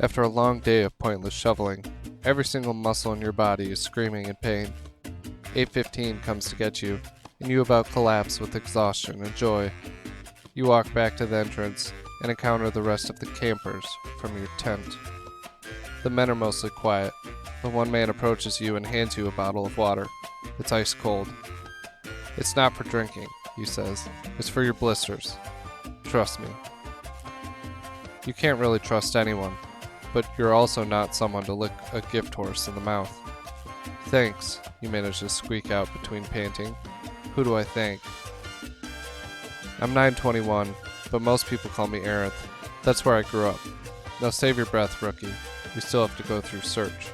After a long day of pointless shoveling, every single muscle in your body is screaming in pain. 8:15 comes to get you, and you about collapse with exhaustion and joy. You walk back to the entrance and encounter the rest of the campers from your tent. The men are mostly quiet, but one man approaches you and hands you a bottle of water. It's ice cold. "It's not for drinking," he says. "It's for your blisters. Trust me." You can't really trust anyone, but you're also not someone to lick a gift horse in the mouth. "Thanks," you manage to squeak out between panting. "Who do I thank?" "I'm 921, but most people call me Aerith. That's where I grew up. Now save your breath, rookie. We still have to go through search."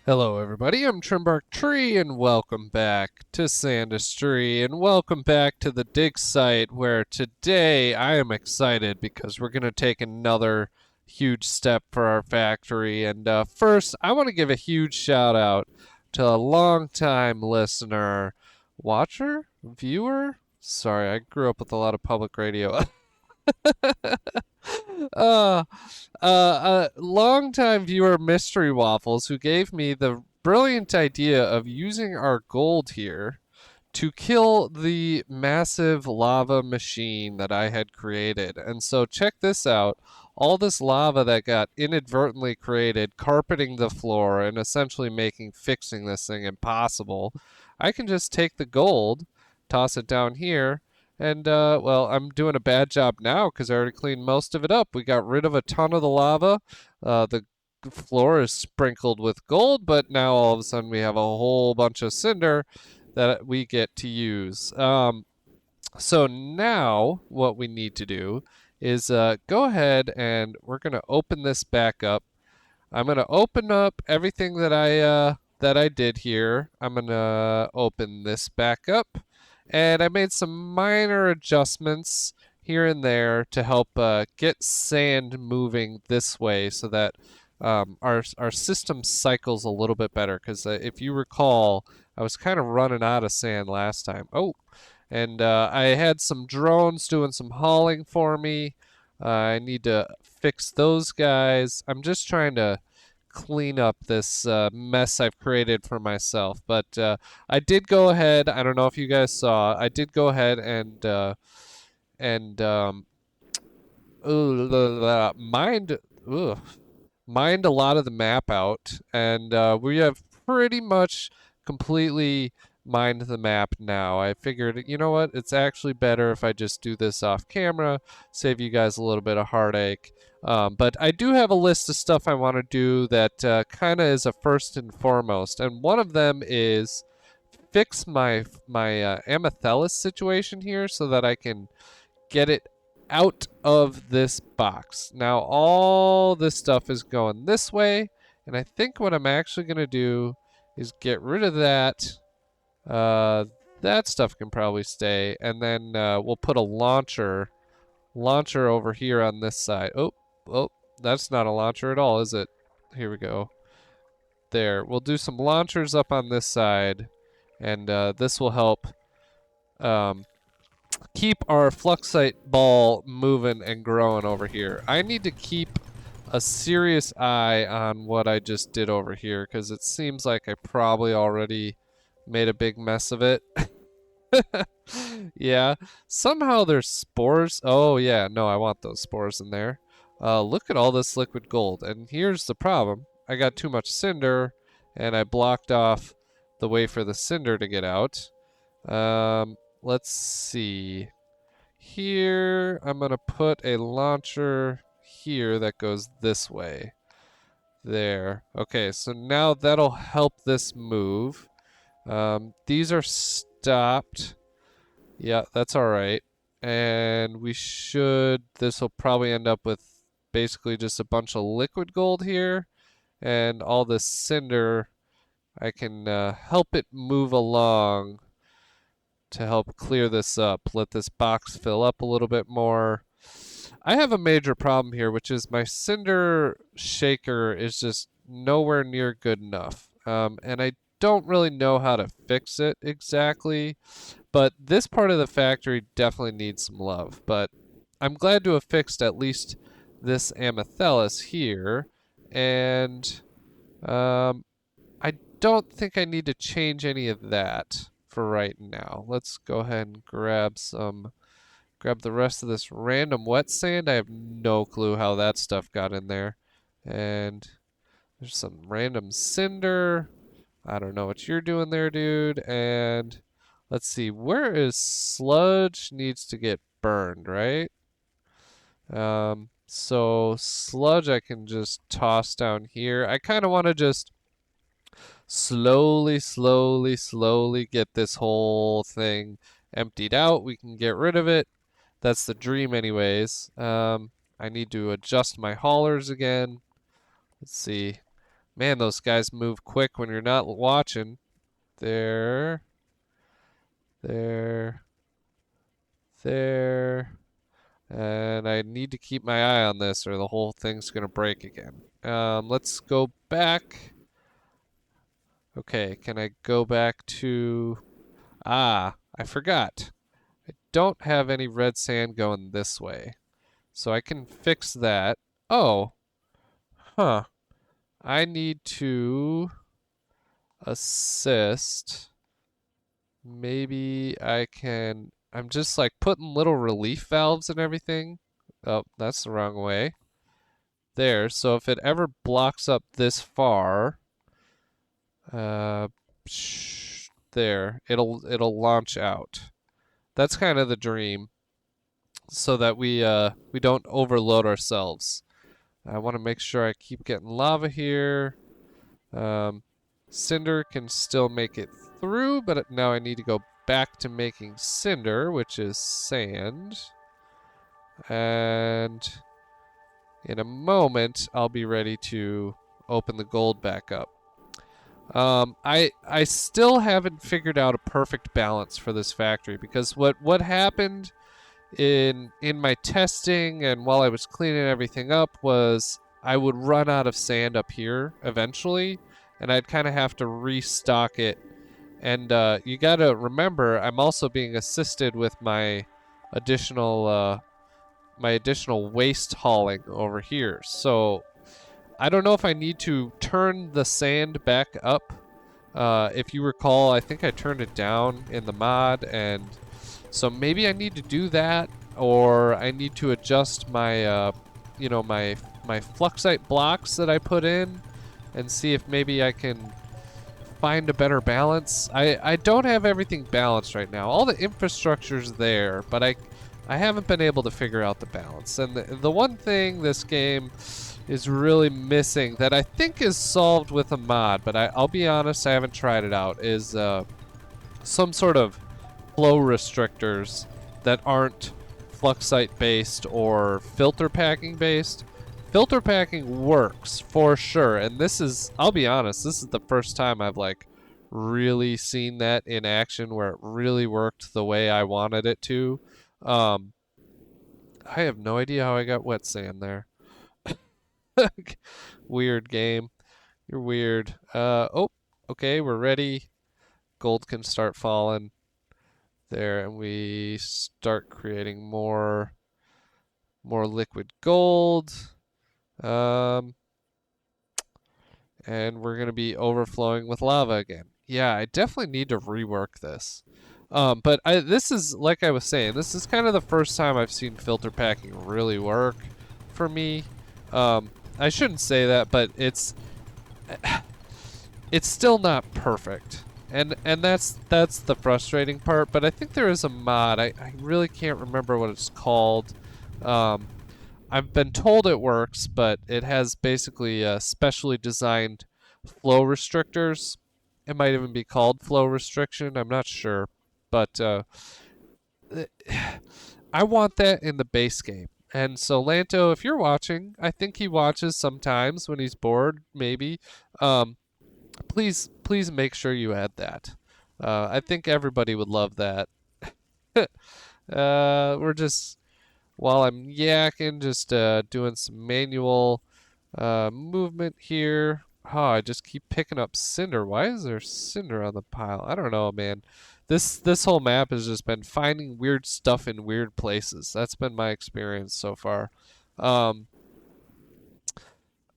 Hello everybody, I'm Trimbark Tree, and welcome back to Sandustry, and welcome back to the dig site, where today I am excited because we're going to take another huge step for our factory. And first, I want to give a huge shout out to a long-time listener, watcher, viewer? Sorry, I grew up with a lot of public radio. Longtime viewer Mystery Waffles, who gave me the brilliant idea of using our gold here to kill the massive lava machine that I had created. And so check this out. All this lava that got inadvertently created, carpeting the floor and essentially making fixing this thing impossible. I can just take the gold, toss it down here, and, well, I'm doing a bad job now because I already cleaned most of it up. We got rid of a ton of the lava. The floor is sprinkled with gold, but now all of a sudden we have a whole bunch of cinder that we get to use. So now what we need to do is go ahead and we're going to open this back up. I'm going to open up everything that I did here. I'm going to open this back up. And I made some minor adjustments here and there to help get sand moving this way so that our system cycles a little bit better. Because if you recall, I was kind of running out of sand last time. Oh, and I had some drones doing some hauling for me. I need to fix those guys. I'm just trying to clean up this mess I've created for myself. But I did go ahead. I don't know if you guys saw. I did go ahead and mined mined a lot of the map out, and we have pretty much completely mined the map now. I figured, you know what? It's actually better if I just do this off camera, save you guys a little bit of heartache. But I do have a list of stuff I want to do that kind of is a first and foremost, and one of them is fix my Amethyst situation here so that I can get it out of this box. Now all this stuff is going this way, and I think what I'm actually going to do is get rid of that. That stuff can probably stay, and then we'll put a launcher over here on this side. Oh, that's not a launcher at all, is it? Here we go. There. We'll do some launchers up on this side, and this will help keep our Fluxite ball moving and growing over here. I need to keep a serious eye on what I just did over here, because it seems like I probably already made a big mess of it. Yeah. Somehow there's spores. Oh, yeah. No, I want those spores in there. Look at all this liquid gold. And here's the problem. I got too much cinder, and I blocked off the way for the cinder to get out. Let's see. Here, I'm going to put a launcher here that goes this way. There. Okay, so now that'll help this move. These are stopped. Yeah, that's all right. And this will probably end up with basically just a bunch of liquid gold here. And all this cinder, I can help it move along to help clear this up. Let this box fill up a little bit more. I have a major problem here, which is my cinder shaker is just nowhere near good enough. And I don't really know how to fix it exactly, but this part of the factory definitely needs some love. But I'm glad to have fixed at least this Amethyst here, and I don't think I need to change any of that for right now. Let's go ahead and grab the rest of this random wet sand. I have no clue how that stuff got in there. And there's some random cinder. I don't know what you're doing there, dude. And let's see, where is sludge needs to get burned, right? So sludge I can just toss down here. I kind of want to just slowly, slowly, slowly get this whole thing emptied out. We can get rid of it. That's the dream anyways. I need to adjust my haulers again. Let's see. Man, those guys move quick when you're not watching. There. There. There. And I need to keep my eye on this or the whole thing's going to break again. Let's go back. Okay, can I go back to... Ah, I forgot. I don't have any red sand going this way. So I can fix that. Oh. Huh. I need to assist. Maybe I can... I'm just like putting little relief valves and everything. Oh, that's the wrong way. There. So if it ever blocks up this far, there, it'll launch out. That's kind of the dream, so that we don't overload ourselves. I want to make sure I keep getting lava here. Cinder can still make it through, but now I need to go back to making cinder, which is sand. And in a moment, I'll be ready to open the gold back up. I still haven't figured out a perfect balance for this factory, because what happened in my testing and while I was cleaning everything up was I would run out of sand up here eventually, and I'd kind of have to restock it. And you gotta remember, I'm also being assisted with my additional waste hauling over here. So I don't know if I need to turn the sand back up. If you recall, I think I turned it down in the mod, and so maybe I need to do that, or I need to adjust my, my fluxite blocks that I put in, and see if maybe I can find a better balance. I don't have everything balanced right now. All the infrastructure's there, but I haven't been able to figure out the balance. And the one thing this game is really missing that I think is solved with a mod, but I'll be honest, I haven't tried it out, is some sort of flow restrictors that aren't fluxite based or filter packing based. Filter packing works for sure, and I'll be honest, this is the first time I've like really seen that in action where it really worked the way I wanted it to. I have no idea how I got wet sand there. Weird game. You're weird. Oh, okay, we're ready. Gold can start falling there, and we start creating more liquid gold. And we're gonna be overflowing with lava again. Yeah, I definitely need to rework this. But this is, like I was saying, this is kind of the first time I've seen filter packing really work for me. I shouldn't say that, but it's still not perfect. And that's the frustrating part, but I think there is a mod. I really can't remember what it's called. I've been told it works, but it has basically specially designed flow restrictors. It might even be called flow restriction. I'm not sure, but I want that in the base game. And so Lanto, if you're watching, I think he watches sometimes when he's bored, maybe. Please make sure you add that. I think everybody would love that. We're just, while I'm yakking, just doing some manual movement here. Oh, I just keep picking up cinder. Why is there cinder on the pile? I don't know, man. This whole map has just been finding weird stuff in weird places. That's been my experience so far.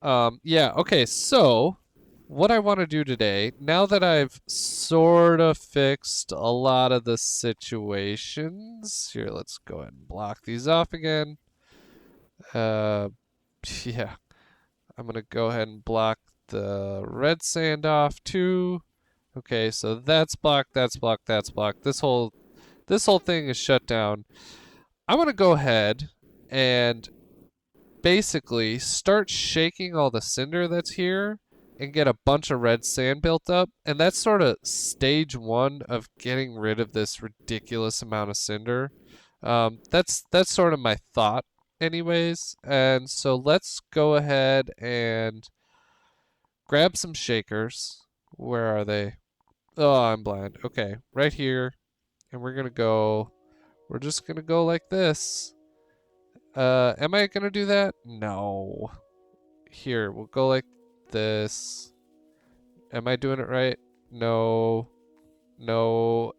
Yeah, okay, so what I want to do today, now that I've sort of fixed a lot of the situations, here, let's go ahead and block these off again. Uh, yeah, I'm gonna go ahead and block the red sand off too. Okay, so that's blocked, that's blocked, that's blocked. This whole thing is shut down. I'm gonna go ahead and basically start shaking all the cinder that's here and get a bunch of red sand built up. And that's sort of stage one of getting rid of this ridiculous amount of cinder. That's sort of my thought, anyways. And so let's go ahead and grab some shakers. Where are they? Oh, I'm blind. Okay, right here. And we're just gonna go like this. Am I gonna do that? No. Here, we'll go like this. Am I doing it right? No. No.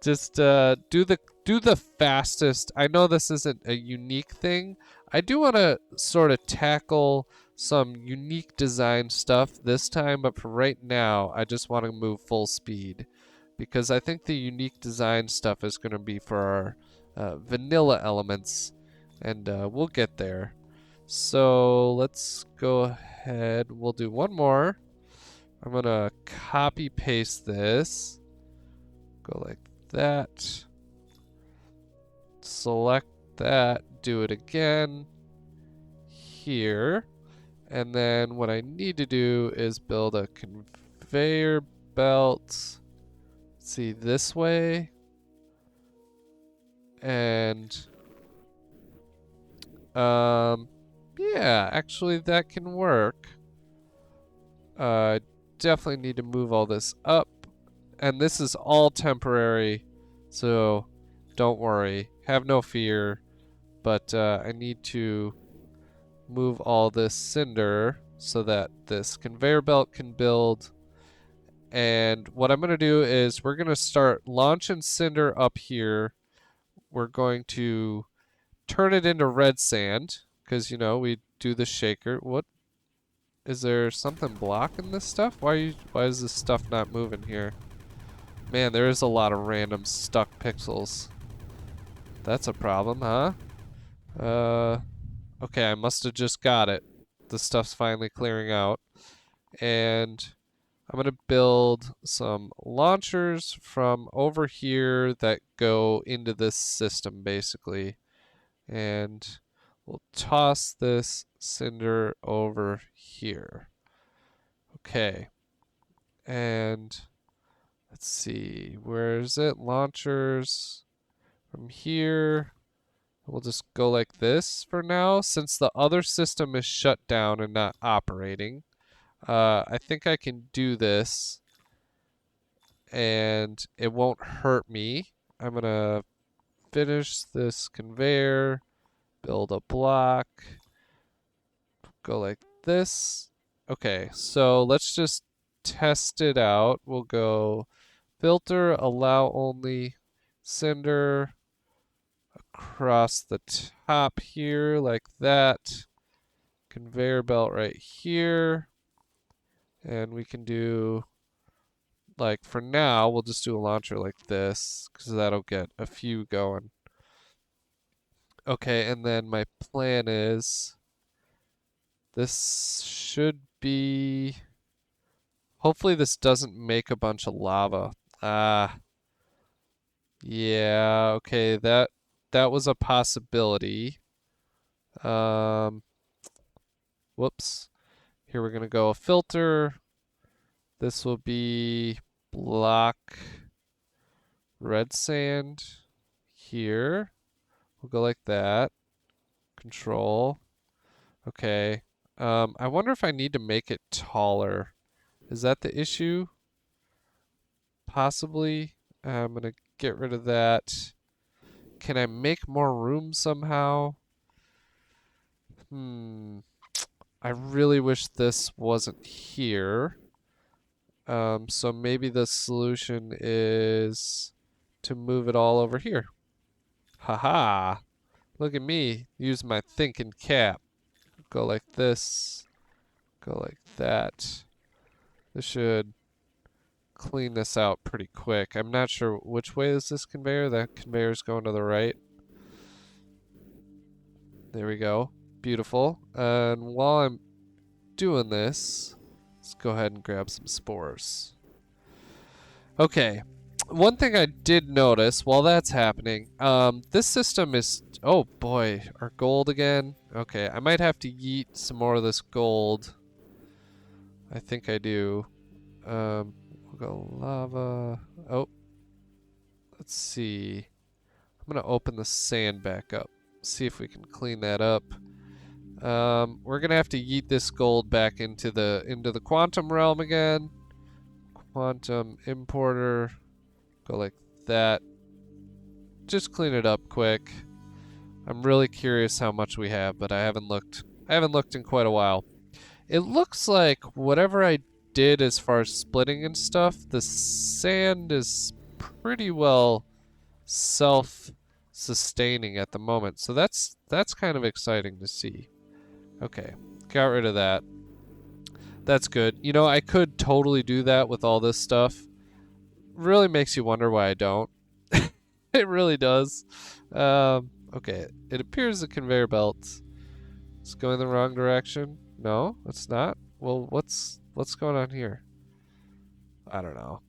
Just do the fastest. I know this isn't a unique thing. I do want to sort of tackle some unique design stuff this time, but for right now, I just want to move full speed because I think the unique design stuff is going to be for our vanilla elements, and we'll get there. So let's go ahead. We'll do one more. I'm going to copy paste this. Go like that. Select that. Do it again. Here. And then what I need to do is build a conveyor belt. See, this way. And yeah, actually that can work. Definitely need to move all this up. And this is all temporary, so don't worry. Have no fear. But I need to move all this cinder so that this conveyor belt can build. And what I'm going to do is we're going to start launching cinder up here. We're going to turn it into red sand because, you know, we do the shaker. What? Is there something blocking this stuff? Why is this stuff not moving here? Man, there is a lot of random stuck pixels. That's a problem, huh? Okay, I must have just got it. The stuff's finally clearing out. And I'm going to build some launchers from over here that go into this system, basically. And we'll toss this cinder over here. Okay. And let's see, where is it? Launchers from here. We'll just go like this for now, since the other system is shut down and not operating. I think I can do this, and it won't hurt me. I'm gonna finish this conveyor, build a block, go like this. Okay, so let's just test it out. We'll go filter, allow only cinder across the top here like that. Conveyor belt right here. And we can do, like, for now, we'll just do a launcher like this because that'll get a few going. Okay, and then my plan is this should be, hopefully this doesn't make a bunch of lava. Ah, yeah, okay, that was a possibility. Um, whoops. Here we're gonna go a filter. This will be block red sand here. We'll go like that. Control. Okay. I wonder if I need to make it taller. Is that the issue? Possibly. I'm gonna get rid of that. Can I make more room somehow? I really wish this wasn't here. So maybe the solution is to move it all over here. Haha. Look at me. Use my thinking cap. go like this, go like that. This should clean this out pretty quick. I'm not sure which way is this conveyor. That conveyor's going to the right. There we go. Beautiful. And while I'm doing this, let's go ahead and grab some spores. Okay. One thing I did notice while that's happening, this system is, oh boy, our gold again. Okay, I might have to yeet some more of this gold. I think I do. We'll go lava. Oh, let's see. I'm gonna open the sand back up. See if we can clean that up. We're gonna have to yeet this gold back into the quantum realm again. Quantum importer. Go like that. Just clean it up quick. I'm really curious how much we have, but I haven't looked in quite a while. It looks like whatever I did as far as splitting and stuff, the sand is pretty well self-sustaining at the moment. So that's kind of exciting to see. Okay, got rid of that. That's good. You know, I could totally do that with all this stuff. Really makes you wonder why I don't. It really does. Okay, it appears the conveyor belt is going the wrong direction. No, it's not. Well, what's going on here? I don't know.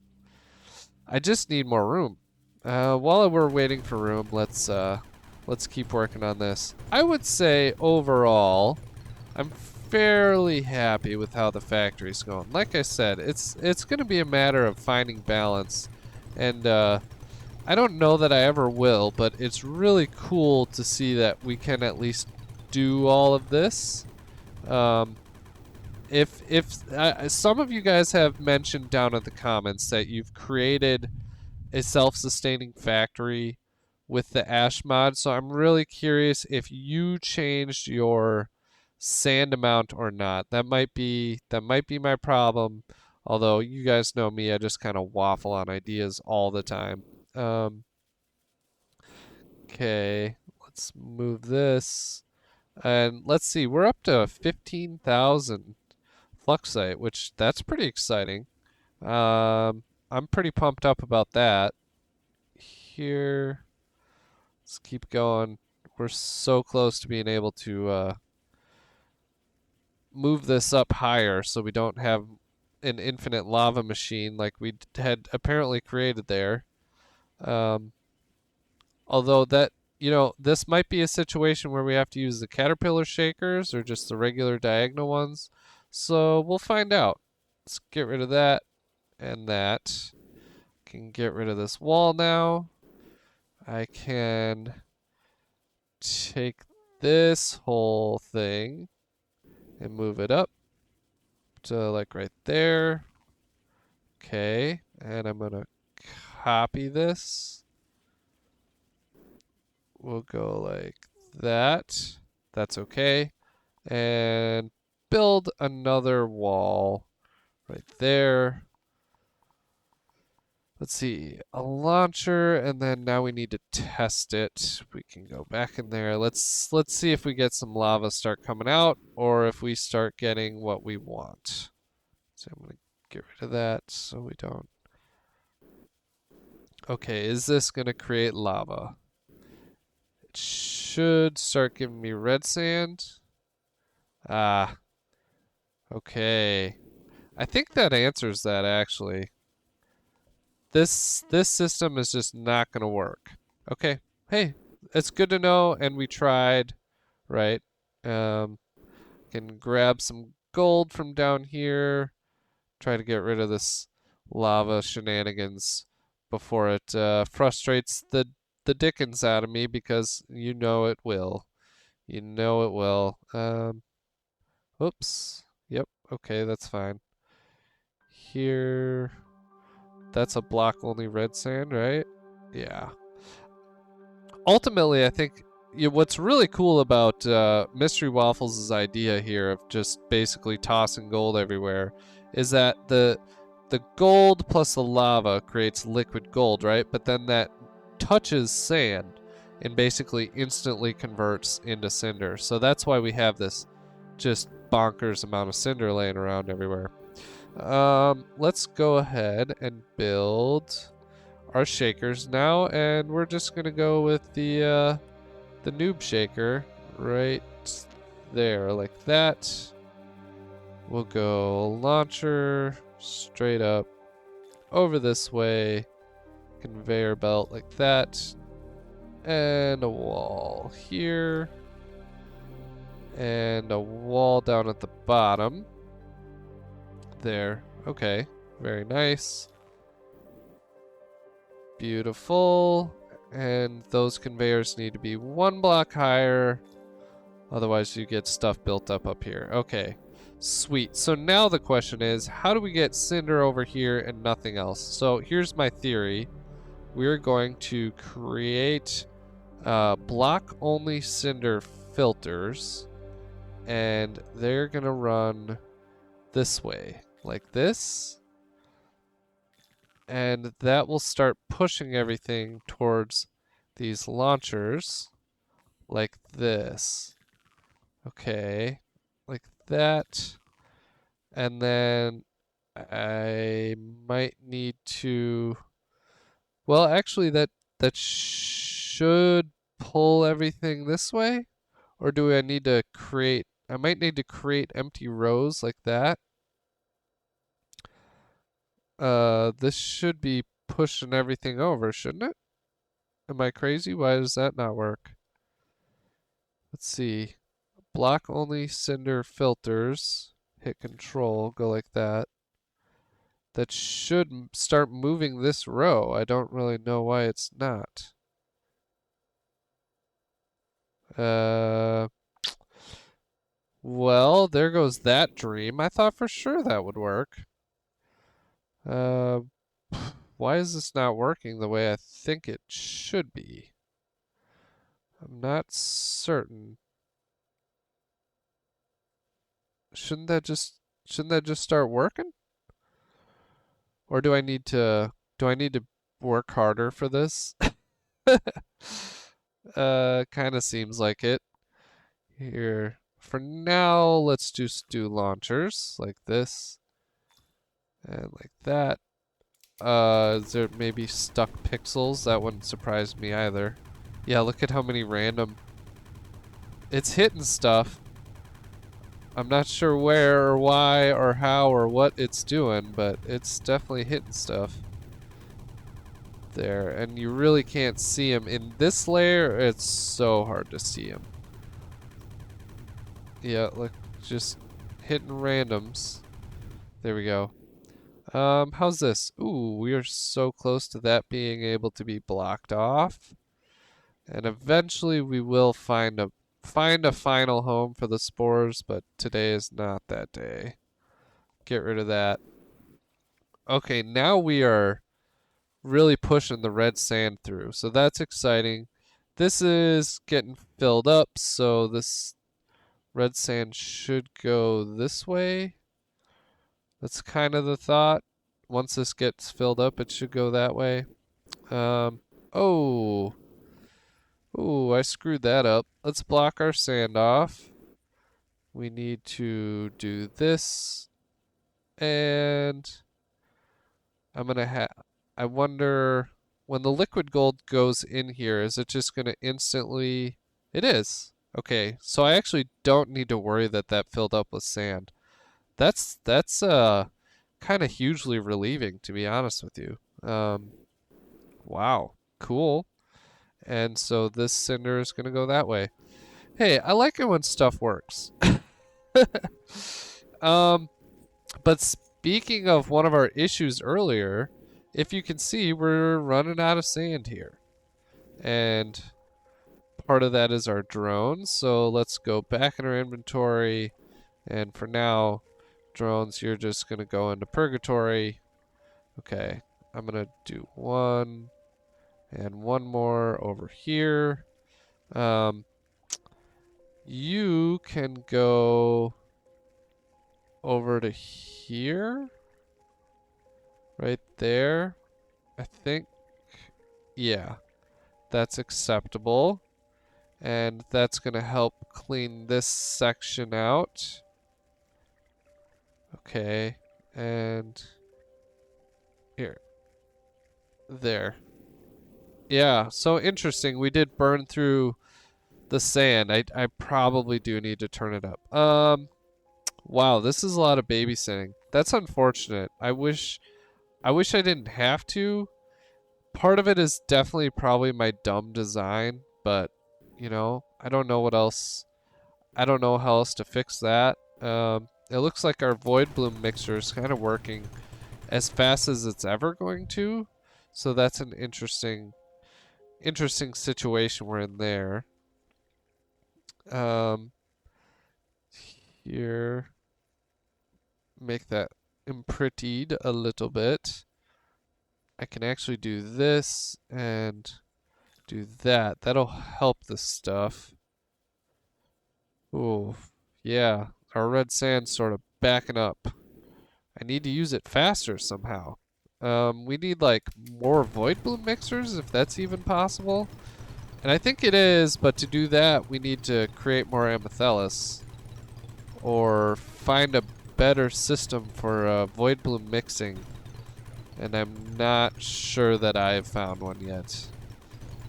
I just need more room. While we're waiting for room, let's keep working on this. I would say overall, I'm fairly happy with how the factory's going. Like I said, it's going to be a matter of finding balance, and I don't know that I ever will, but it's really cool to see that we can at least do all of this. If some of you guys have mentioned down in the comments that you've created a self-sustaining factory with the ash mod, so I'm really curious if you changed your sand amount or not. That might be my problem. Although you guys know me, I just kind of waffle on ideas all the time. Okay, let's move this. And let's see, we're up to 15,000 Fluxite, which that's pretty exciting. I'm pretty pumped up about that. Here, let's keep going. We're so close to being able to move this up higher so we don't have an infinite lava machine like we had apparently created there. Although that, you know, this might be a situation where we have to use the caterpillar shakers or just the regular diagonal ones. So we'll find out. Let's get rid of that and that. Can get rid of this wall now. I can take this whole thing and move it up to like right there. Okay, and I'm gonna copy this. We'll go like that. That's okay. And build another wall right there. Let's see, a launcher, and then now we need to test it. We can go back in there. Let's see if we get some lava start coming out, or if we start getting what we want. So I'm gonna get rid of that so we don't. Okay, is this gonna create lava? It should start giving me red sand. Ah, okay. I think that answers that actually. This system is just not gonna work. Okay, hey, it's good to know, and we tried, right? Can grab some gold from down here. Try to get rid of this lava shenanigans before it frustrates the dickens out of me, because you know it will. You know it will. Whoops. Yep. Okay, that's fine. Here. That's a block only red sand, right? Yeah. Ultimately, I think what's really cool about Mystery Waffles' idea here of just basically tossing gold everywhere is that the gold plus the lava creates liquid gold, right? But then that touches sand and basically instantly converts into cinder. So that's why we have this just bonkers amount of cinder laying around everywhere. Let's go ahead and build our shakers now, and we're just gonna go with the noob shaker right there, like that. We'll go launcher straight up over this way, conveyor belt like that, and a wall here, and a wall down at the bottom. There. Okay. Very nice. Beautiful. And those conveyors need to be 1 block higher. Otherwise you get stuff built up here. Okay. Sweet. So now the question is, how do we get cinder over here and nothing else? So here's my theory. We're going to create block only cinder filters. And they're going to run this way. Like this. And that will start pushing everything towards these launchers like this. Okay, like that. And then I might need to, well, actually that should pull everything this way. Or do I need to create, I might need to create empty rows like that. This should be pushing everything over, shouldn't it? Am I crazy? Why does that not work? Let's see. Block only cinder filters. Hit control, go like that. That should start moving this row. I don't really know why it's not. Well, there goes that dream. I thought for sure that would work. Why is this not working the way I think it should be? I'm not certain. Shouldn't that just start working? Or do I need to work harder for this? Kind of seems like it. Here, for now, let's just do launchers like this and like that. Is there maybe stuck pixels? That wouldn't surprise me either. Yeah, look at how many random. It's hitting stuff. I'm not sure where or why or how or what it's doing, but it's definitely hitting stuff. There, and you really can't see them. In this layer, it's so hard to see them. Yeah, look, just hitting randoms. There we go. How's this? Ooh, we are so close to that being able to be blocked off. And eventually we will find a final home for the spores, but today is not that day. Get rid of that. Okay, now we are really pushing the red sand through, so that's exciting. This is getting filled up, so this red sand should go this way. That's kind of the thought. Once this gets filled up, it should go that way. Oh, I screwed that up. Let's block our sand off. We need to do this, and I'm gonna I wonder when the liquid gold goes in here, is it just gonna instantly? It is. Okay, so I actually don't need to worry that that filled up with sand. That's kind of hugely relieving, to be honest with you. Wow, cool. And so this cinder is gonna go that way. Hey, I like it when stuff works. But speaking of one of our issues earlier, if you can see, we're running out of sand here. And part of that is our drones. So let's go back in our inventory. And for now, drones, you're just going to go into purgatory. Okay, I'm going to do one and one more over here. You can go over to here. Right there. I think, yeah, that's acceptable. And that's going to help clean this section out. Okay. And here. There. Yeah, so interesting. We did burn through the sand. I probably do need to turn it up. Wow, this is a lot of babysitting. That's unfortunate. I wish I didn't have to. Part of it is definitely probably my dumb design, but you know, I don't know what else. I don't know how else to fix that. It looks like our void bloom mixer is kind of working as fast as it's ever going to. So that's an interesting situation we're in there. Um, Here, make that imprettied a little bit. I can actually do this and do that. That'll help the stuff. Ooh, yeah. Our red sand's sort of backing up. I need to use it faster somehow. We need like more void bloom mixers if that's even possible. And I think it is, but to do that we need to create more amethyst or find a better system for void bloom mixing. And I'm not sure that I've found one yet.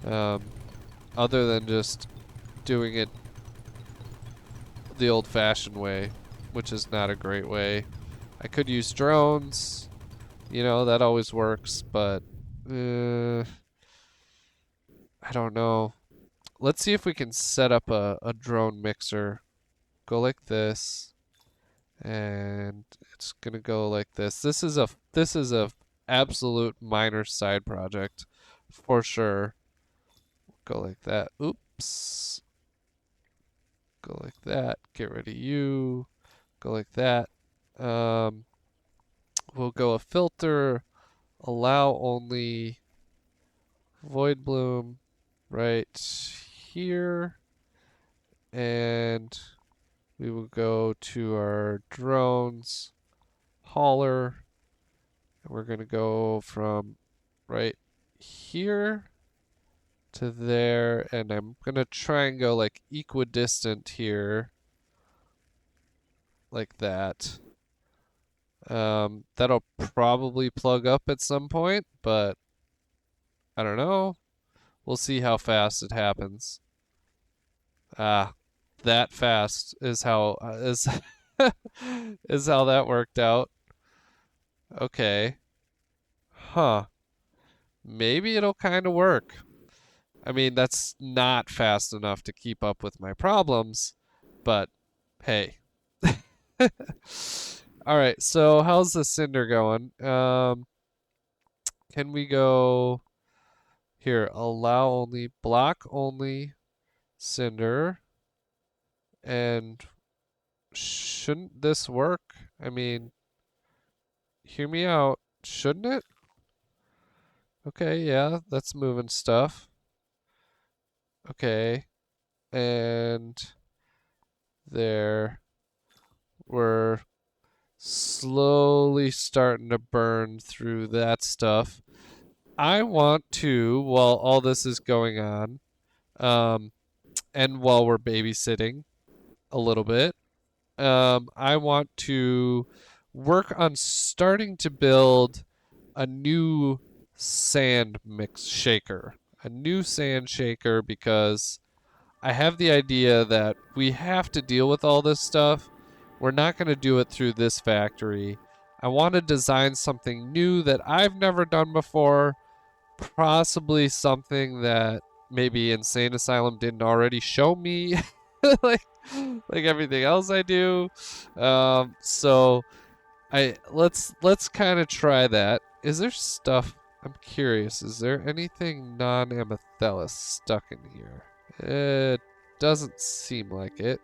Other than just doing it the old-fashioned way, which is not a great way. I could use drones, you know, that always works, but I don't know. Let's see if we can set up a drone mixer. Go like this, and it's gonna go like this. This is a absolute minor side project, for sure. Go like that. Oops. Go like that. Get rid of you. Go like that. We'll go a filter, allow only void bloom right here, and we will go to our drones hauler, and we're gonna go from right here to there, and I'm gonna try and go like equidistant here, like that. That'll probably plug up at some point, but I don't know. We'll see how fast it happens. Ah, that fast is how is how that worked out. Okay. Huh. Maybe it'll kind of work. I mean, that's not fast enough to keep up with my problems, but hey. All right, so how's the cinder going? Can we go here? Allow only, block only, cinder, and shouldn't this work? I mean, hear me out. Shouldn't it? Okay, yeah, that's moving stuff. Okay, and there, we're slowly starting to burn through that stuff. I want to, while all this is going on, um, and while we're babysitting a little bit, I want to work on starting to build a new sand mix shaker. A new sand shaker because I have the idea that we have to deal with all this stuff. We're not going to do it through this factory. I want to design something new that I've never done before, possibly something that maybe Insane Asylum didn't already show me, like like everything else I do. So let's kind of try that. Is there stuff? I'm curious. Is there anything non-amethyst stuck in here? It doesn't seem like it.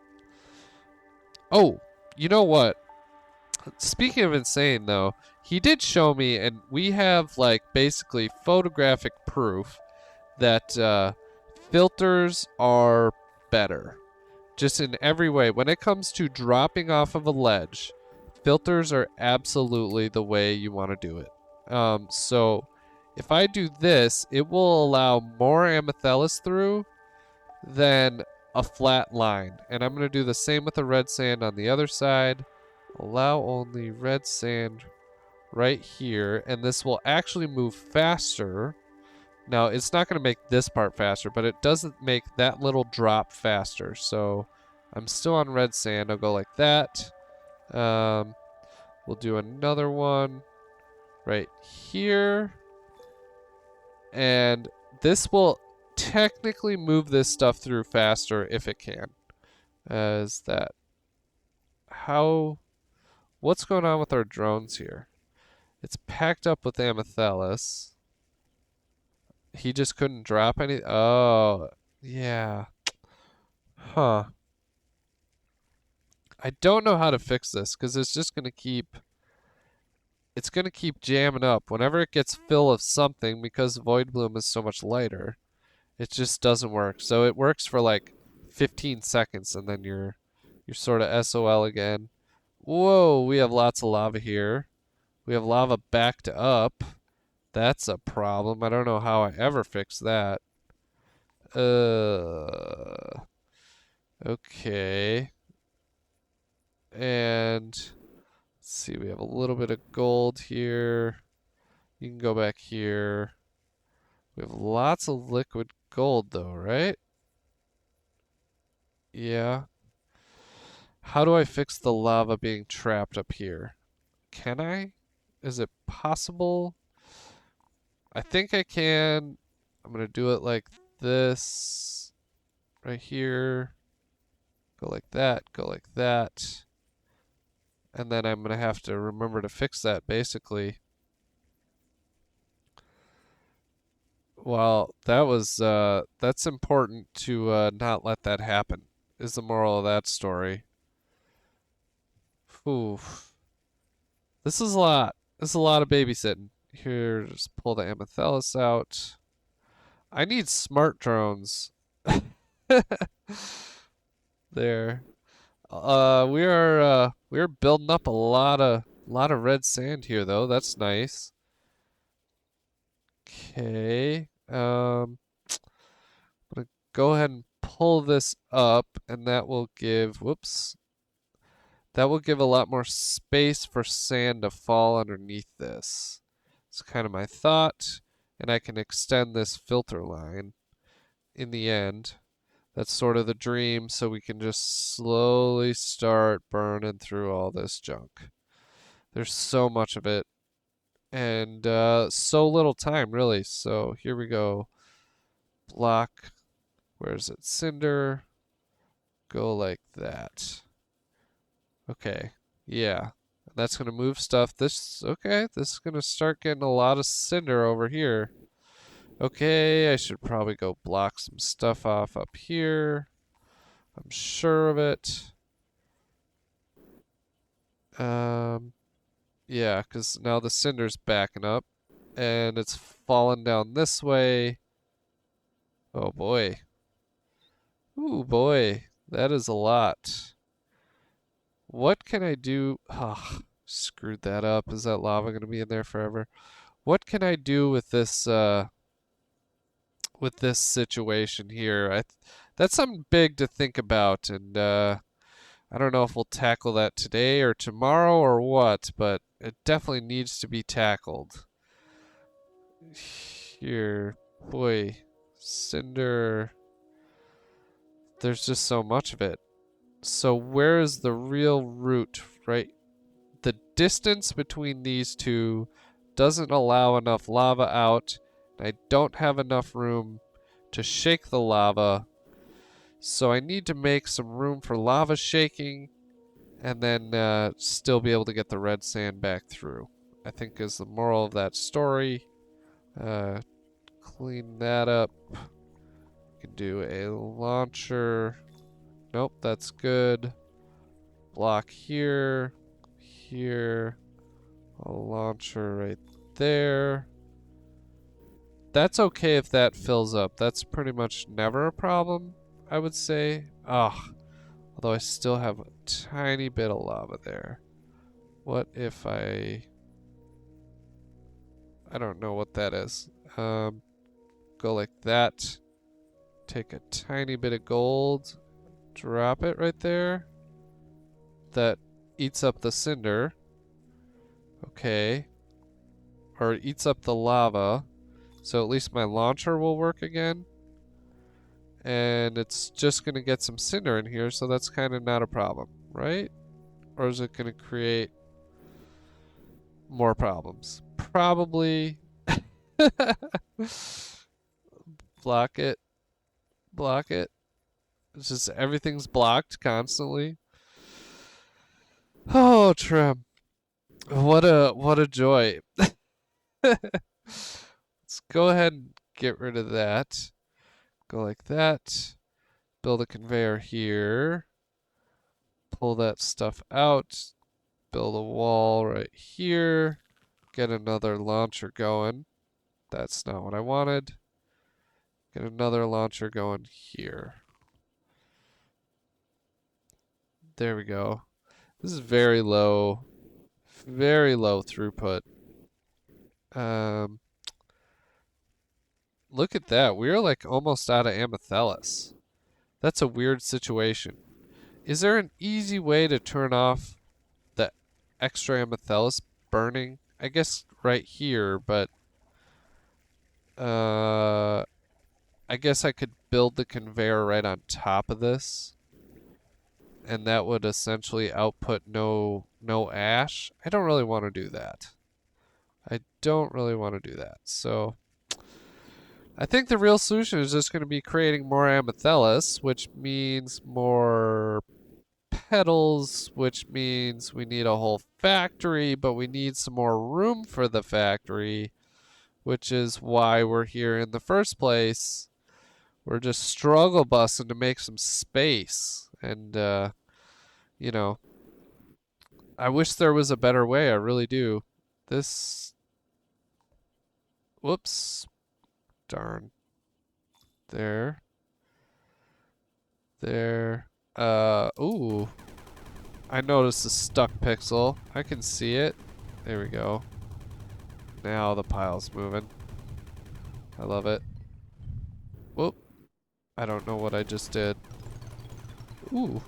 Oh, you know what? Speaking of insane, though, he did show me, and we have like basically photographic proof that filters are better, just in every way. When it comes to dropping off of a ledge, filters are absolutely the way you want to do it. So if I do this, it will allow more amethyst through, than a flat line. And I'm going to do the same with the red sand on the other side. Allow only red sand right here, and this will actually move faster. Now, it's not going to make this part faster, but it doesn't make that little drop faster. So I'm still on red sand. I'll go like that. We'll do another one right here. And this will technically move this stuff through faster if it can. Is that how... What's going on with our drones here? It's packed up with Amethyst. He just couldn't drop any... Oh, yeah. Huh. I don't know how to fix this, because it's just going to keep... It's going to keep jamming up. Whenever it gets fill of something, because Void Bloom is so much lighter, it just doesn't work. So it works for like 15 seconds, and then you're sort of SOL again. Whoa, we have lots of lava here. We have lava backed up. That's a problem. I don't know how I ever fix that. Okay. And let's see, we have a little bit of gold here. You can go back here. We have lots of liquid gold though, right? Yeah. How do I fix the lava being trapped up here? Can I? Is it possible? I think I can. I'm gonna do it like this. Right here. Go like that, go like that. And then I'm gonna have to remember to fix that basically. Well, that was that's important to not let that happen, is the moral of that story. Ooh. This is a lot. This is a lot of babysitting. Here, just pull the Amethyst out. I need smart drones. There. We are building up a lot of red sand here though. That's nice. Okay. I'm gonna go ahead and pull this up, and that will give, whoops, that will give a lot more space for sand to fall underneath this. It's kind of my thought, and I can extend this filter line in the end. That's sort of the dream, so we can just slowly start burning through all this junk. There's so much of it, and so little time, really. So here we go. Block, where's it? Cinder. Go like that. Okay, yeah. That's gonna move stuff. Okay, this is gonna start getting a lot of cinder over here. Okay, I should probably go block some stuff off up here. I'm sure of it. Yeah, because now the cinder's backing up, and it's falling down this way. Oh boy. Ooh boy, that is a lot. What can I do? Ah, screwed that up. Is that lava gonna be in there forever? What can I do with this situation here? That's something big to think about, and I don't know if we'll tackle that today or tomorrow or what, but it definitely needs to be tackled. Here, boy, cinder. There's just so much of it. So where is the real root, right? The distance between these two doesn't allow enough lava out. I don't have enough room to shake the lava. So I need to make some room for lava shaking, and then still be able to get the red sand back through, I think is the moral of that story. Clean that up. Can do a launcher. Nope, that's good. Block here, here, a launcher right there. That's okay if that fills up. That's pretty much never a problem, I would say. Although I still have a tiny bit of lava there. What if I don't know what that is. Go like that. take a tiny bit of gold, drop it right there. That eats up the cinder. Okay. Or it eats up the lava. So at least my launcher will work again. And it's just going to get some cinder in here, so that's kind of not a problem, right? Or is it going to create more problems? Probably. Block it. Block it. It's just everything's blocked constantly. Oh, Trim. What a joy. Let's go ahead and get rid of that. Go like that. Build a conveyor here. Pull that stuff out. Build a wall right here. Get another launcher going. That's not what I wanted. Get another launcher going here. There we go. This is very low throughput. Look at that. We're like almost out of Amethyst. That's a weird situation. Is there an easy way to turn off the extra Amethyst burning? I guess right here, but I guess I could build the conveyor right on top of this. And that would essentially output no ash. I don't really want to do that. So I think the real solution is just going to be creating more amethyst, which means more petals, which means we need a whole factory, but we need some more room for the factory, which is why we're here in the first place. We're just struggle busting to make some space. And, you know, I wish there was a better way. I really do. Whoops. Darn. There. Ooh. I noticed a stuck pixel. I can see it. There we go. Now the pile's moving. I love it. Whoop. I don't know what I just did. Ooh.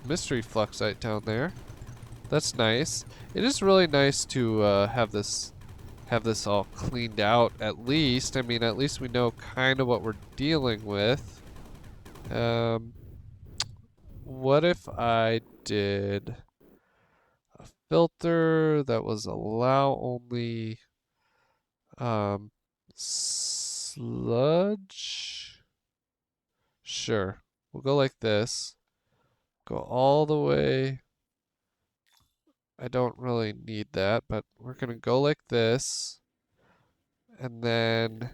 Mystery fluxite down there. That's nice. It is really nice to have this all cleaned out at least. I mean, at least we know kind of what we're dealing with. What if I did a filter that was allow only sludge? Sure. We'll go like this. Go all the way. I don't really need that, but we're gonna go like this. And then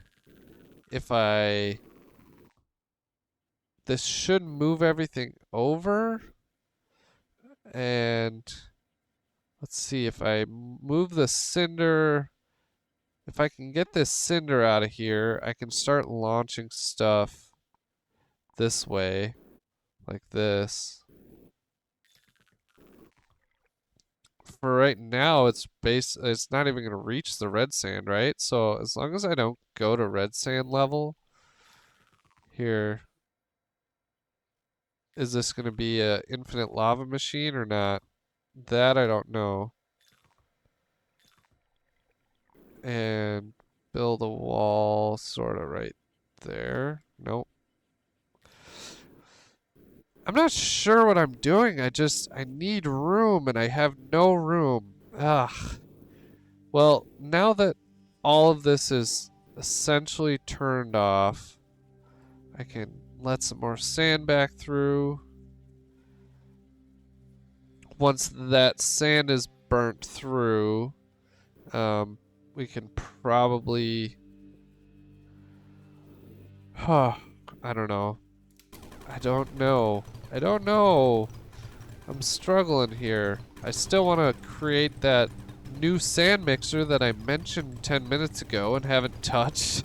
this should move everything over. And let's see, if I move the cinder, if I can get this cinder out of here, I can start launching stuff this way, like this. For right now, it's not even going to reach the red sand, right? So as long as I don't go to red sand level here, is this going to be a infinite lava machine or not? That I don't know. And build a wall sort of right there. Nope. I'm not sure what I'm doing. I need room and I have no room. Ugh. Well, now that all of this is essentially turned off, I can let some more sand back through. Once that sand is burnt through, we can probably... I don't know. I don't know. I'm struggling here. I still want to create that new sand mixer that I mentioned 10 minutes ago and haven't touched.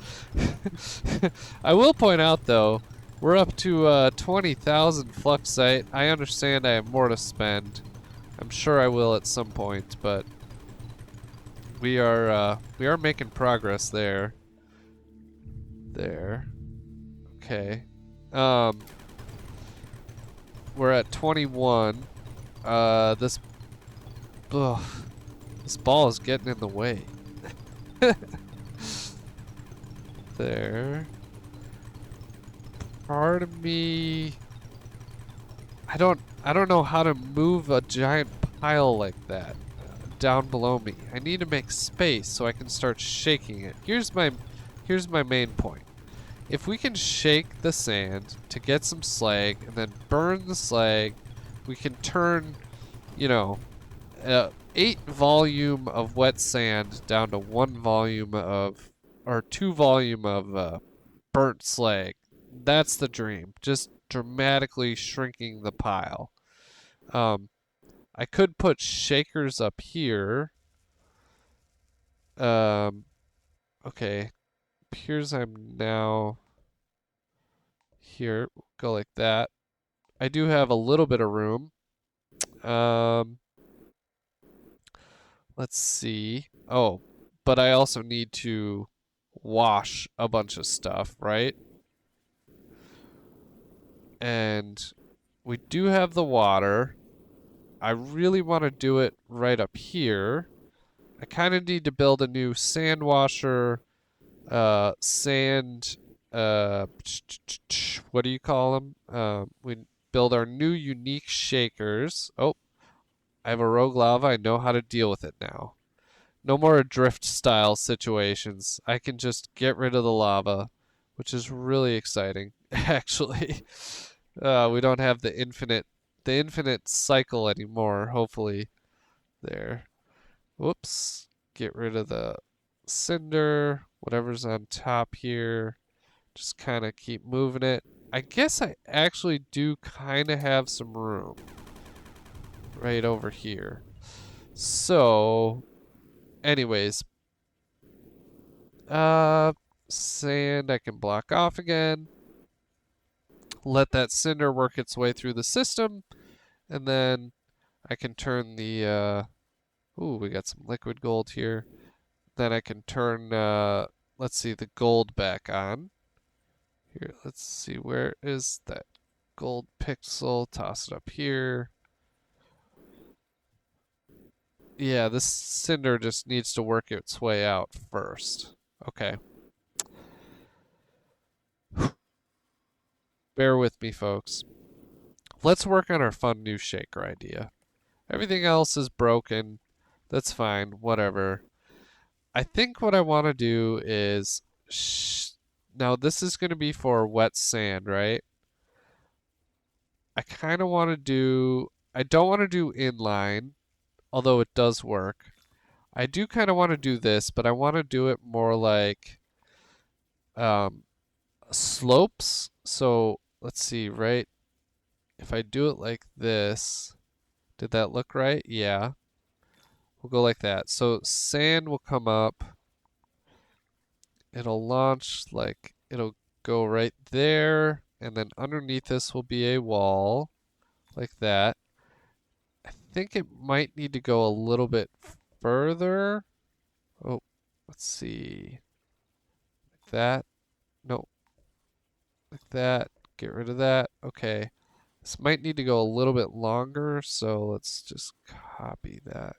I will point out though, we're up to 20,000 fluxite. I understand I have more to spend. I'm sure I will at some point, but we are making progress there. There. Okay. We're at 21. This ugh, this ball is getting in the way. There. Part of me, I don't know how to move a giant pile like that down below me. I need to make space so I can start shaking it. Here's my main point. If we can shake the sand to get some slag and then burn the slag, we can turn, you know, 8 volume of wet sand down to 1 volume of, or 2 volume of burnt slag. That's the dream. Just dramatically shrinking the pile. I could put shakers up here. Okay. Here's I'm now here. Go like that. I do have a little bit of room. Let's see. Oh, but I also need to wash a bunch of stuff, right? And we do have the water. I really want to do it right up here. I kind of need to build a new sand washer, sand, what do you call them? We build our new unique shakers. Oh, I have a rogue lava. I know how to deal with it now. No more drift style situations. I can just get rid of the lava, which is really exciting, actually. We don't have the infinite cycle anymore, hopefully. There. Whoops. Get rid of the cinder, whatever's on top here. Just kind of keep moving it. I guess I actually do kind of have some room right over here. So, anyways, sand I can block off again. Let that cinder work its way through the system, and then I can turn the ooh, we got some liquid gold here. Then I can turn let's see, the gold back on. Here, let's see, where is that gold pixel? Toss it up here. Yeah, this cinder just needs to work its way out first. Okay. Bear with me, folks. Let's work on our fun new shaker idea. Everything else is broken. That's fine, whatever. I think what I want to do is, now this is going to be for wet sand, right? I kind of want to do, I don't want to do inline, although it does work. I do kind of want to do this, but I want to do it more like slopes. So let's see, right? If I do it like this, did that look right? Yeah. We'll go like that. So sand will come up. It'll launch like, it'll go right there. And then underneath this will be a wall like that. I think it might need to go a little bit further. Oh, let's see. Like that. No. Like that. Get rid of that. Okay. This might need to go a little bit longer, so let's just copy that.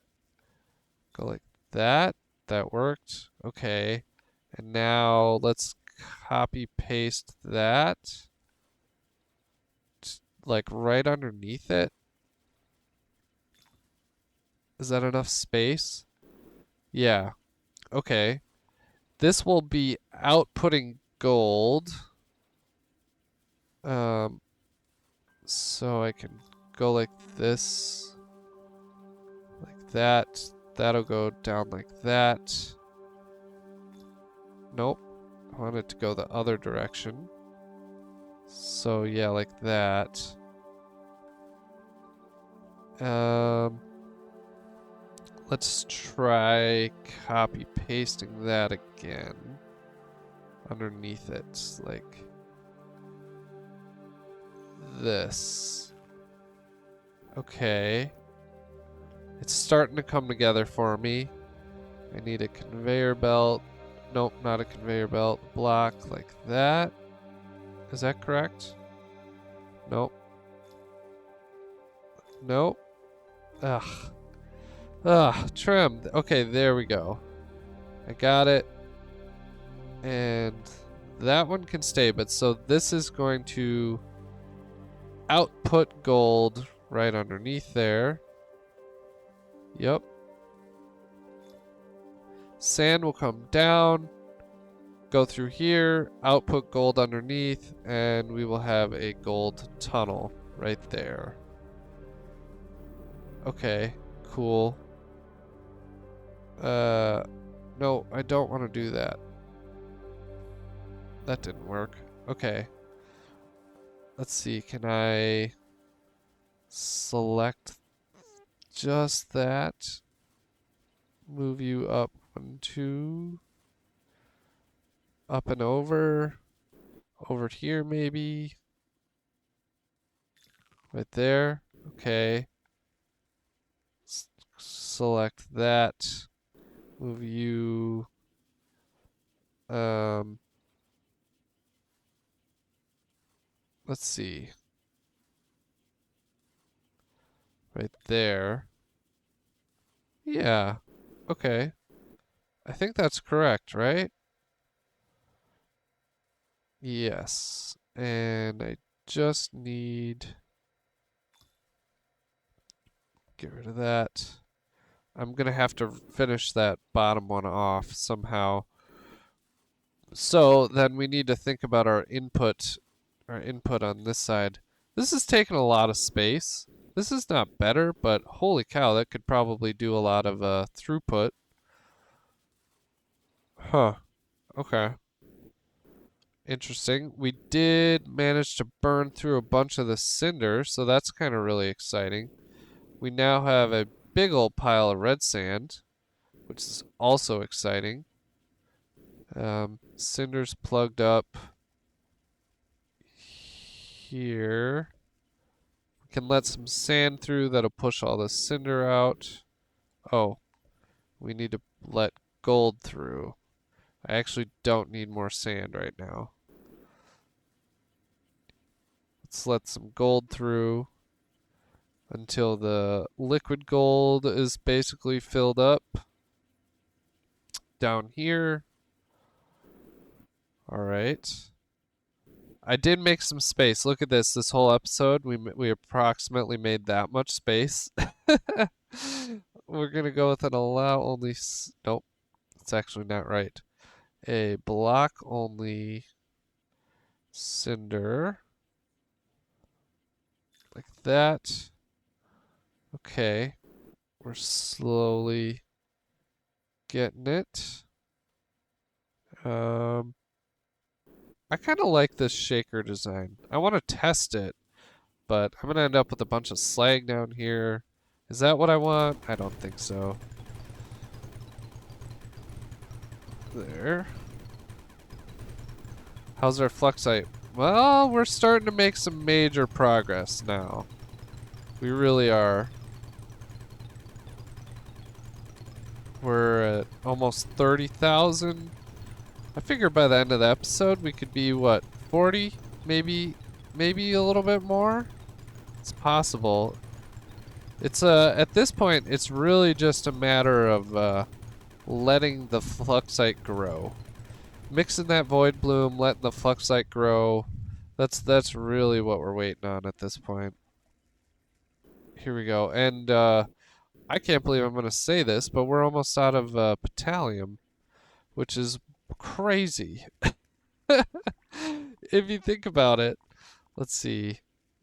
Go like that. That worked. Okay. And now let's copy paste that. Like right underneath it. Is that enough space? Yeah. Okay. This will be outputting gold. So I can go like this. Like that. That'll go down like that. Nope. I want it to go the other direction. So yeah, like that. Let's try copy pasting that again. Underneath it, like this. Okay. It's starting to come together for me. I need a conveyor belt. Nope, not a conveyor belt. Block like that. Is that correct? Nope. Nope. Ugh. Ugh, trim. Okay, there we go. I got it. And that one can stay, but so this is going to output gold right underneath there. Yep. Sand will come down, go through here, output gold underneath, and we will have a gold tunnel right there. Okay, cool. No, I don't want to do that. That didn't work. Okay. Let's see, can I select just that? Move you up 1, 2. Up and over. Over here maybe. Right there. Okay. Select that. Move you. Let's see. Right there. Yeah. Okay. I think that's correct, right? Yes. And I just need... Get rid of that. I'm gonna have to finish that bottom one off somehow. So then we need to think about our input on this side. This is taking a lot of space. This is not better, but holy cow, that could probably do a lot of throughput. Huh. Okay. Interesting. We did manage to burn through a bunch of the cinder, so that's kind of really exciting. We now have a big old pile of red sand, which is also exciting. Cinder's plugged up here. We can let some sand through. That'll push all the cinder out. Oh, we need to let gold through. I actually don't need more sand right now. Let's let some gold through until the liquid gold is basically filled up. Down here. Alright. I did make some space. Look at this. This whole episode, we approximately made that much space. We're going to go with an allow only... Nope. That's actually not right. A block only cinder. Like that. Okay. We're slowly getting it. I kind of like this shaker design. I want to test it, but I'm going to end up with a bunch of slag down here. Is that what I want? I don't think so. There. How's our fluxite? Well, we're starting to make some major progress now. We really are. We're at almost 30,000. I figure by the end of the episode we could be, what, 40? Maybe a little bit more? It's possible. It's at this point, it's really just a matter of letting the fluxite grow. Mixing that void bloom, letting the fluxite grow. That's really what we're waiting on at this point. Here we go. And I can't believe I'm going to say this, but we're almost out of petroleum, which is crazy. If you think about it. Let's see.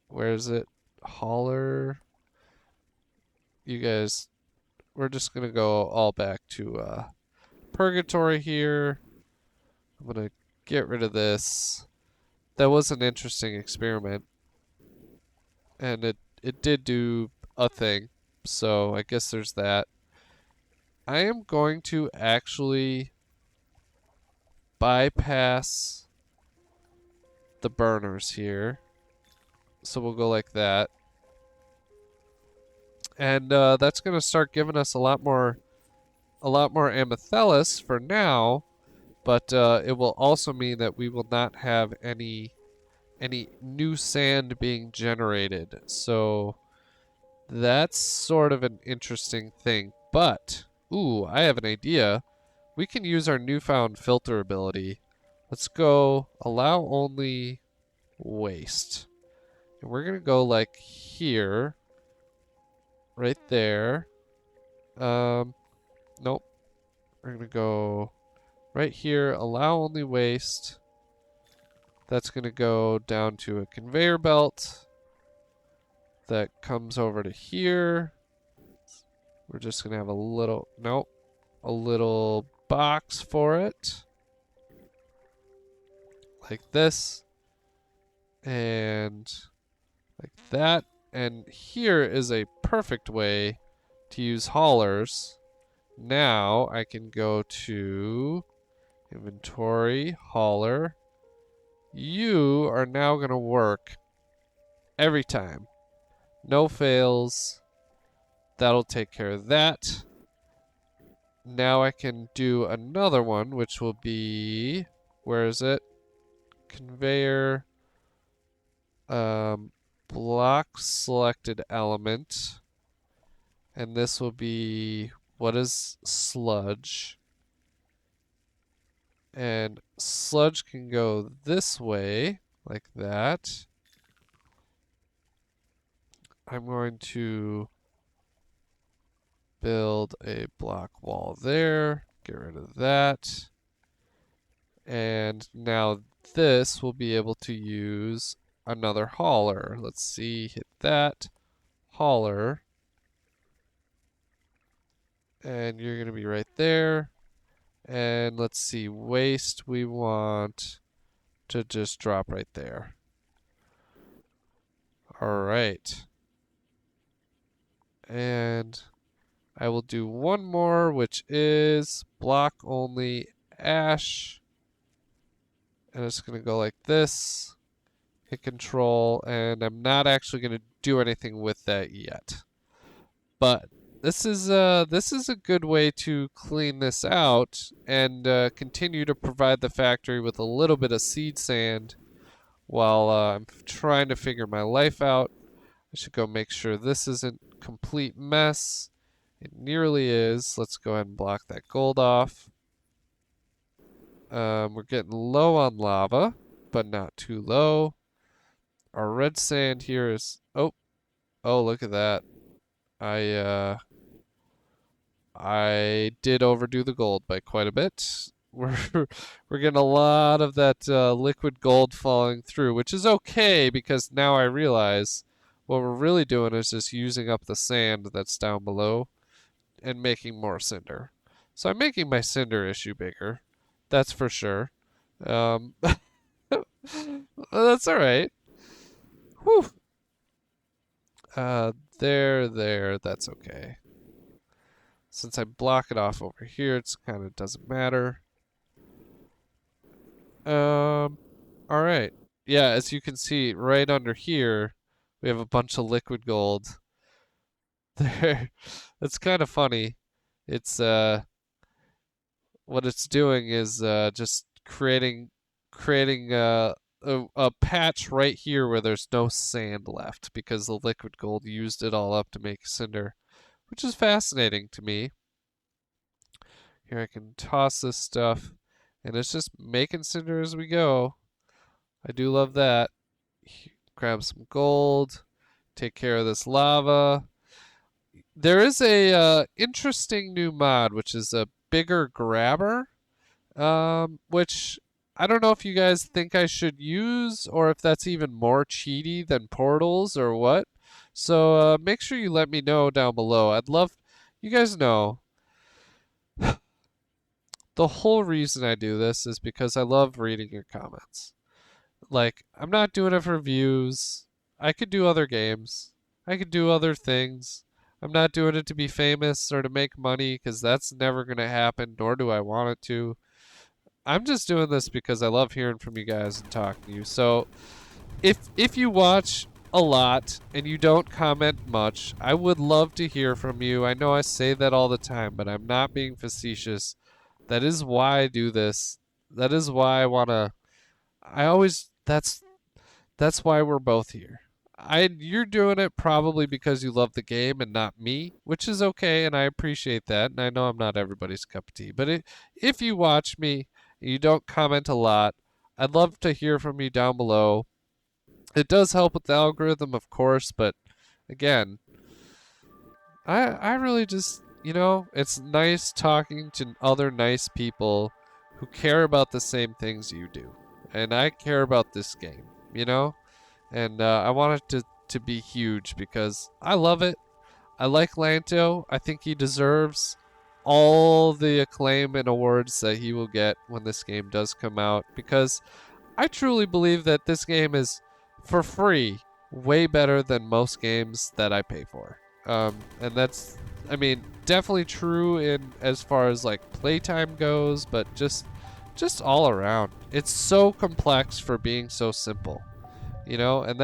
Where is it? Hauler. You guys, we're just going to go all back to purgatory here. I'm going to get rid of this. That was an interesting experiment. And it did do a thing. So I guess there's that. I am going to actually bypass the burners here. So we'll go like that. And that's going to start giving us a lot more amethellus for now, but it will also mean that we will not have any any new sand being generated. So that's sort of an interesting thing. But, ooh, I have an idea. We can use our newfound filter ability. Let's go allow only waste. And we're going to go like here, right there. Nope. We're going to go right here, allow only waste. That's going to go down to a conveyor belt that comes over to here. We're just going to have a little, nope, a little box for it. Like this. And like that. And here is a perfect way to use haulers. Now I can go to inventory, hauler. You are now going to work every time. No fails. That'll take care of that. Now I can do another one, which will be, where is it? Conveyor, block selected element. And this will be, what is sludge? And sludge can go this way, like that. I'm going to build a block wall there. Get rid of that. And now this will be able to use another hauler. Let's see, hit that. Hauler. And you're going to be right there. And let's see, waste we want to just drop right there. Alright. And I will do one more, which is block only ash. And it's going to go like this. Hit control, and I'm not actually going to do anything with that yet. But this is a good way to clean this out and continue to provide the factory with a little bit of seed sand while I'm trying to figure my life out. I should go make sure this isn't complete mess. It nearly is. Let's go ahead and block that gold off. We're getting low on lava, but not too low. Our red sand here is, oh, look at that. I did overdo the gold by quite a bit. We're getting a lot of that liquid gold falling through, which is okay because now I realize what we're really doing is just using up the sand that's down below and making more cinder. So I'm making my cinder issue bigger. That's for sure. That's all right. Whew. There, that's okay. Since I block it off over here, it's kind of doesn't matter. Alright. Yeah, as you can see, right under here, we have a bunch of liquid gold. There. It's kind of funny. It's, what it's doing is, just creating, a patch right here where there's no sand left because the liquid gold used it all up to make cinder, which is fascinating to me. Here I can toss this stuff, and it's just making cinder as we go. I do love that. Grab some gold, take care of this lava. There is a interesting new mod, which is a bigger grabber, which I don't know if you guys think I should use or if that's even more cheaty than portals or what. So make sure you let me know down below. I'd love, you guys know, the whole reason I do this is because I love reading your comments. Like, I'm not doing it for views. I could do other games. I could do other things. I'm not doing it to be famous or to make money because that's never going to happen, nor do I want it to. I'm just doing this because I love hearing from you guys and talking to you. So if you watch a lot and you don't comment much, I would love to hear from you. I know I say that all the time, but I'm not being facetious. That is why I do this. That is why I want to, I always, That's why we're both here. You're doing it probably because you love the game and not me, which is okay, and I appreciate that. And I know I'm not everybody's cup of tea, but if you watch me and you don't comment a lot, I'd love to hear from you down below. It does help with the algorithm, of course, but again, I really just, it's nice talking to other nice people who care about the same things you do. And I care about this game, you know? And I want it to be huge because I love it. I like Lanto. I think he deserves all the acclaim and awards that he will get when this game does come out because I truly believe that this game is for free way better than most games that I pay for. And that's, I mean, definitely true in as far as like playtime goes, but just all around. It's so complex for being so simple, and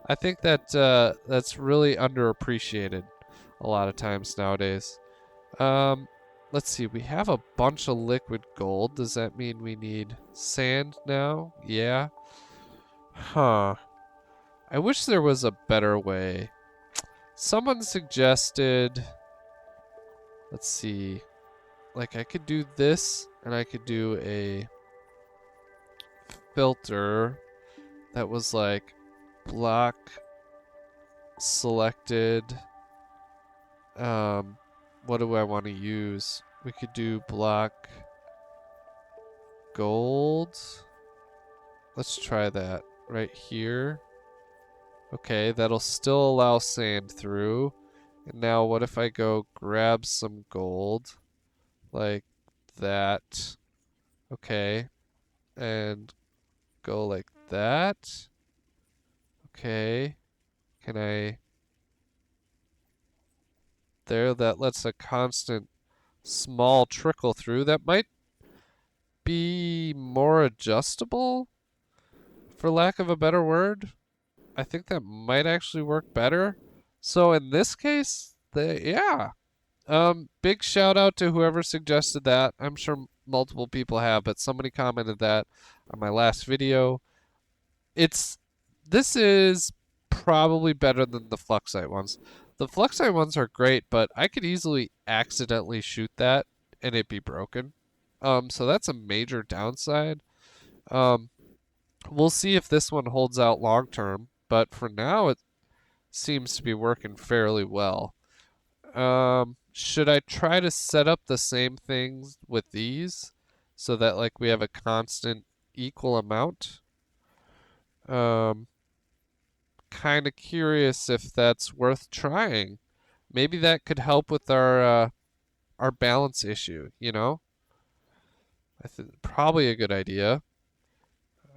I think that that's really underappreciated a lot of times nowadays. Um, let's see. We have a bunch of liquid gold. Does that mean we need sand now? Yeah. Huh. I wish there was a better way. Someone suggested, let's see, like I could do this and I could do a filter that was like block selected. Um, what do I want to use? We could do block gold. Let's try that right here. Okay, that'll still allow sand through. And now what if I go grab some gold like that? Okay, and go like that. Okay, can I? There, that lets a constant small trickle through. That might be more adjustable, for lack of a better word. I think that might actually work better. So in this case, yeah. Big shout out to whoever suggested that. I'm sure multiple people have, but somebody commented that on my last video. It's this is probably better than the Fluxite ones. The Fluxite ones are great, but I could easily accidentally shoot that and it be broken. So that's a major downside. Um, we'll see if this one holds out long term, but for now it seems to be working fairly well. Should I try to set up the same things with these so that like we have a constant equal amount? Um, kind of curious if that's worth trying. Maybe that could help with our balance issue, I think probably a good idea.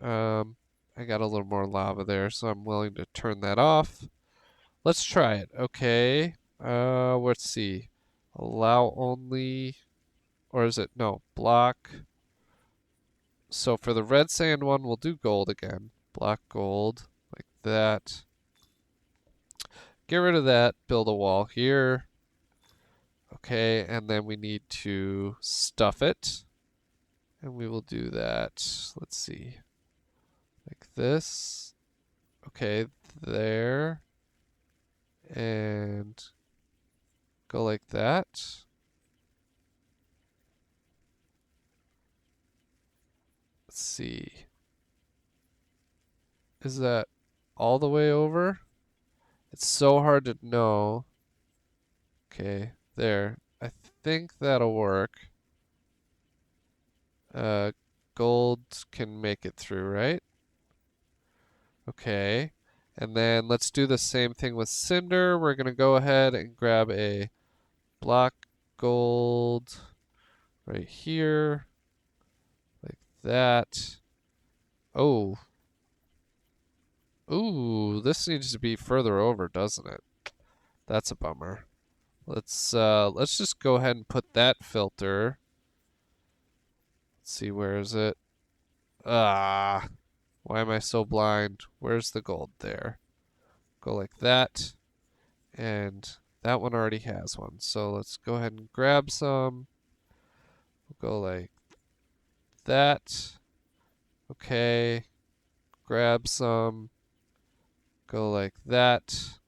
Um, I got a little more lava there, so I'm willing to turn that off. Let's try it. Okay. Let's see. Allow only, or is it no, block. So for the red sand one, we'll do gold again. Block gold like that. Get rid of that, build a wall here. Okay, and then we need to stuff it. And we will do that, let's see, like this. Okay, there. And go like that. Let's see. Is that all the way over? It's so hard to know. Okay, there. I think that'll work. Uh, gold can make it through, right? Okay. And then let's do the same thing with cinder. We're going to go ahead and grab a block gold right here, like that. Oh. Ooh, this needs to be further over, doesn't it? That's a bummer. Let's just go ahead and put that filter. Let's see, where is it? Ah, why am I so blind? Where's the gold there? Go like that. And that one already has one. So let's go ahead and grab some. We'll go like that. Okay. Grab some. Go like that.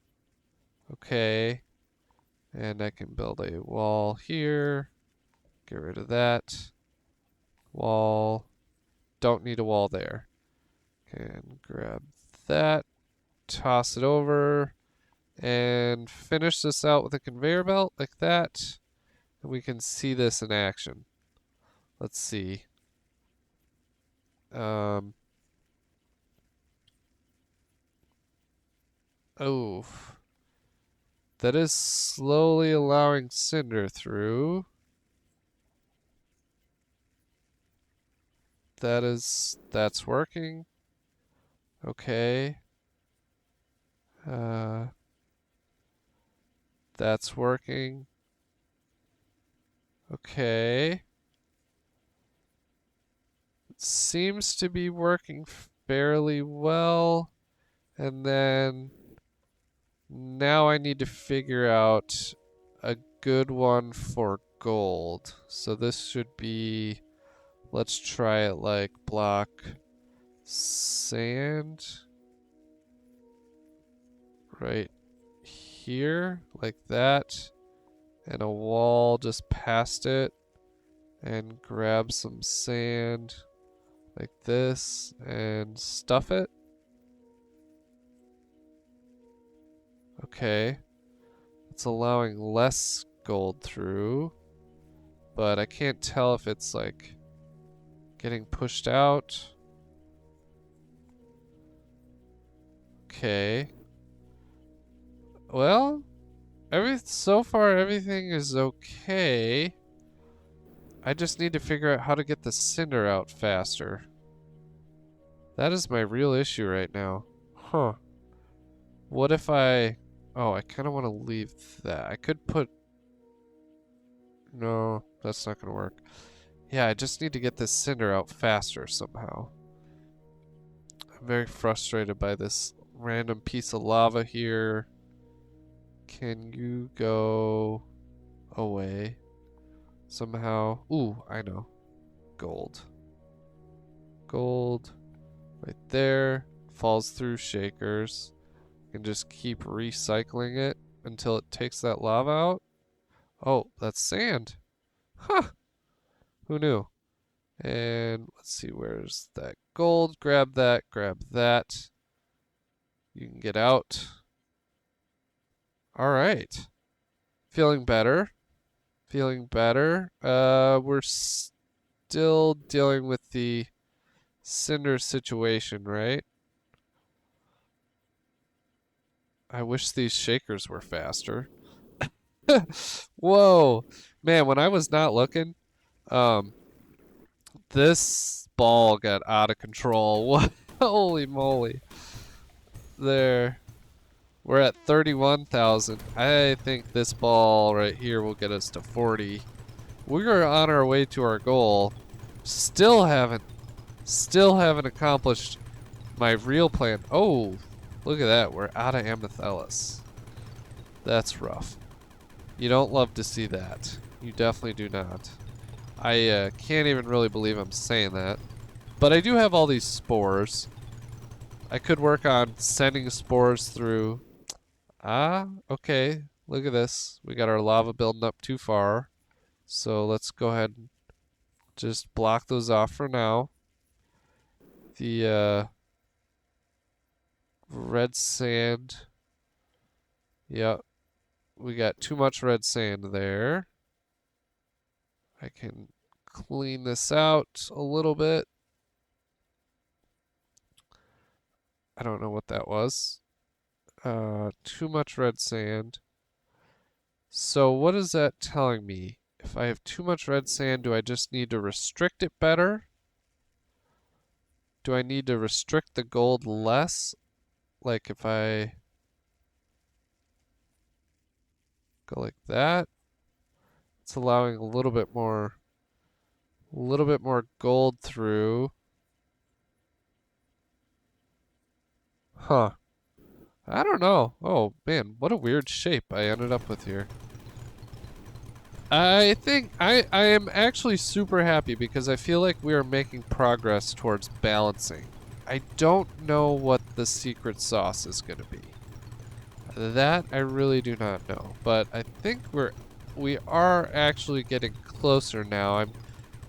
Okay. And I can build a wall here. Get rid of that. Wall. Don't need a wall there. And grab that. Toss it over. And finish this out with a conveyor belt like that. And we can see this in action. Let's see. Oh. That is slowly allowing cinder through. That's working. Okay. That's working. Okay. It seems to be working fairly well. And then now I need to figure out a good one for gold. So this should be, let's try it like block sand right here, like that, and a wall just past it, and grab some sand like this and stuff it. Okay. It's allowing less gold through, but I can't tell if it's like getting pushed out. Okay. Well, so far everything is okay. I just need to figure out how to get the cinder out faster. That is my real issue right now. Huh. What if oh, I kind of want to leave that. I could put... No, that's not going to work. Yeah, I just need to get this cinder out faster somehow. I'm very frustrated by this random piece of lava here. Can you go away somehow? Ooh, I know. Gold. Gold. Right there. Falls through shakers. And just keep recycling it until it takes that lava out. Oh, that's sand. Huh. Who knew? And let's see, where's that gold? Grab that, grab that. You can get out. All right. Feeling better. Feeling better. We're still dealing with the cinder situation, right? I wish these shakers were faster. Whoa. Man, when I was not looking, this ball got out of control. What? Holy moly. There. We're at 31,000. I think this ball right here will get us to 40. We're on our way to our goal. Still haven't accomplished my real plan. Oh, look at that. We're out of amethylus. That's rough. You don't love to see that. You definitely do not. I can't even really believe I'm saying that. But I do have all these spores. I could work on sending spores through. Ah, okay. Look at this. We got our lava building up too far. So let's go ahead and just block those off for now. The red sand. Yep. We got too much red sand there. I can clean this out a little bit. I don't know what that was. Too much red sand. So what is that telling me? If I have too much red sand, do I just need to restrict it better? Do I need to restrict the gold less? Like if I go like that, it's allowing a little bit more gold through. Huh. I don't know. Oh man, what a weird shape I ended up with here. I think I am actually super happy because I feel like we are making progress towards balancing. I don't know what the secret sauce is going to be. That I really do not know, but I think we are actually getting closer now. I'm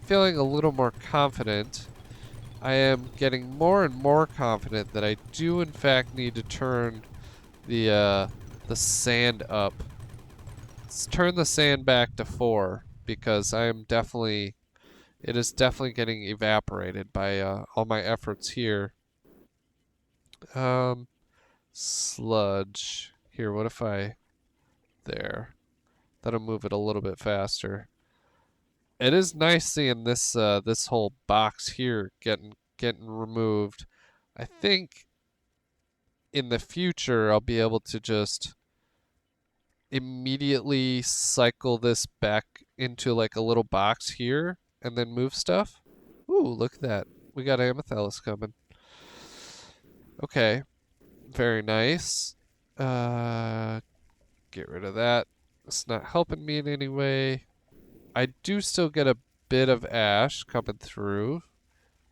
feeling a little more confident. I am getting more and more confident that I do in fact need to turn the sand up. Let's turn the sand back to 4 because I am definitely it is definitely getting evaporated by all my efforts here. Um, sludge. Here, what if I there? That'll move it a little bit faster. It is nice seeing this whole box here getting removed. I think in the future I'll be able to just immediately cycle this back into like a little box here and then move stuff. Ooh, look at that. We got Amethyst coming. Okay, very nice. Get rid of that. It's not helping me in any way. I do still get a bit of ash coming through,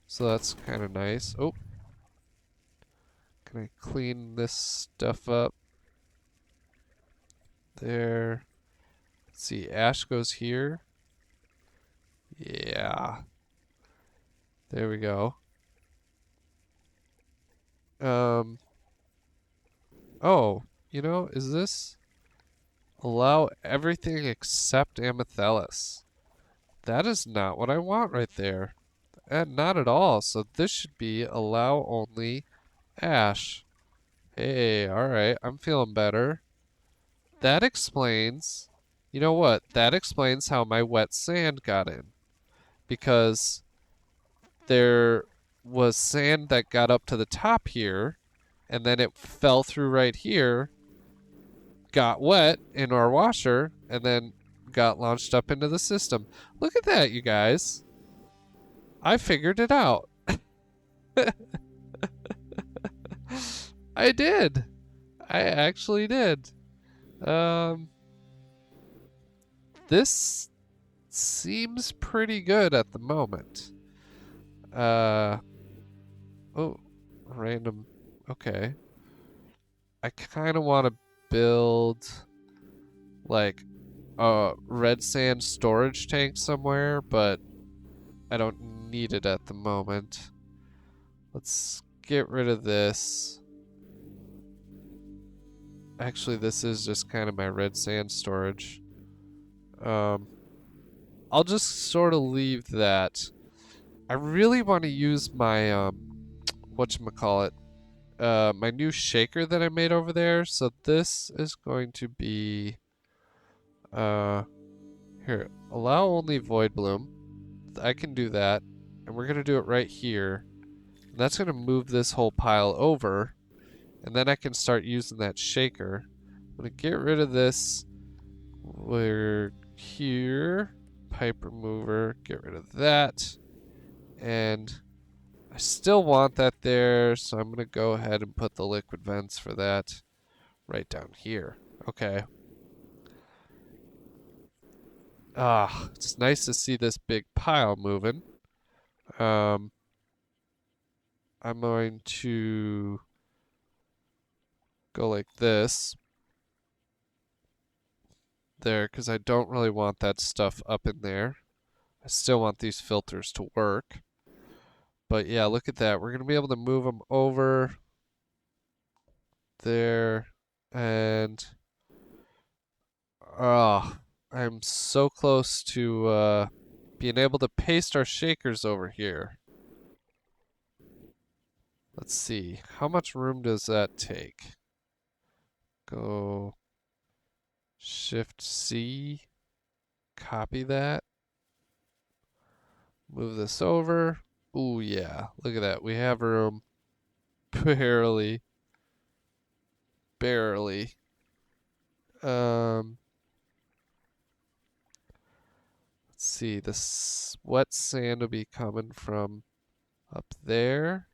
so that's kind of nice. Oh, can I clean this stuff up? There. Let's see, ash goes here. Yeah. There we go. Oh, is this allow everything except Amethyst? That is not what I want right there. Not at all. So this should be allow only ash. Hey, alright, I'm feeling better. That explains, you know what? That explains how my wet sand got in. Because there was sand that got up to the top here, and then it fell through right here, got wet in our washer, and then got launched up into the system. Look at that, you guys. I figured it out. I did. I actually did. This seems pretty good at the moment. Oh, random. Okay. I kind of want to build like a red sand storage tank somewhere, but I don't need it at the moment. Let's get rid of this. Actually, this is just kind of my red sand storage. I'll just sort of leave that. I really want to use my whatchamacallit, my new shaker that I made over there. So this is going to be here, allow only void bloom. I can do that, and we're gonna do it right here. And that's gonna move this whole pile over, and then I can start using that shaker. I'm gonna get rid of this. We're here. Pipe remover, get rid of that. And I still want that there, so I'm gonna go ahead and put the liquid vents for that right down here. Okay. It's nice to see this big pile moving. I'm going to go like this. There, because I don't really want that stuff up in there. I still want these filters to work. But yeah, look at that. We're going to be able to move them over there. And I'm so close to being able to paste our shakers over here. Let's see. How much room does that take? Go Shift C. Copy that. Move this over. Ooh, yeah. Look at that. We have room. Barely. Barely. Let's see. This wet sand will be coming from up there.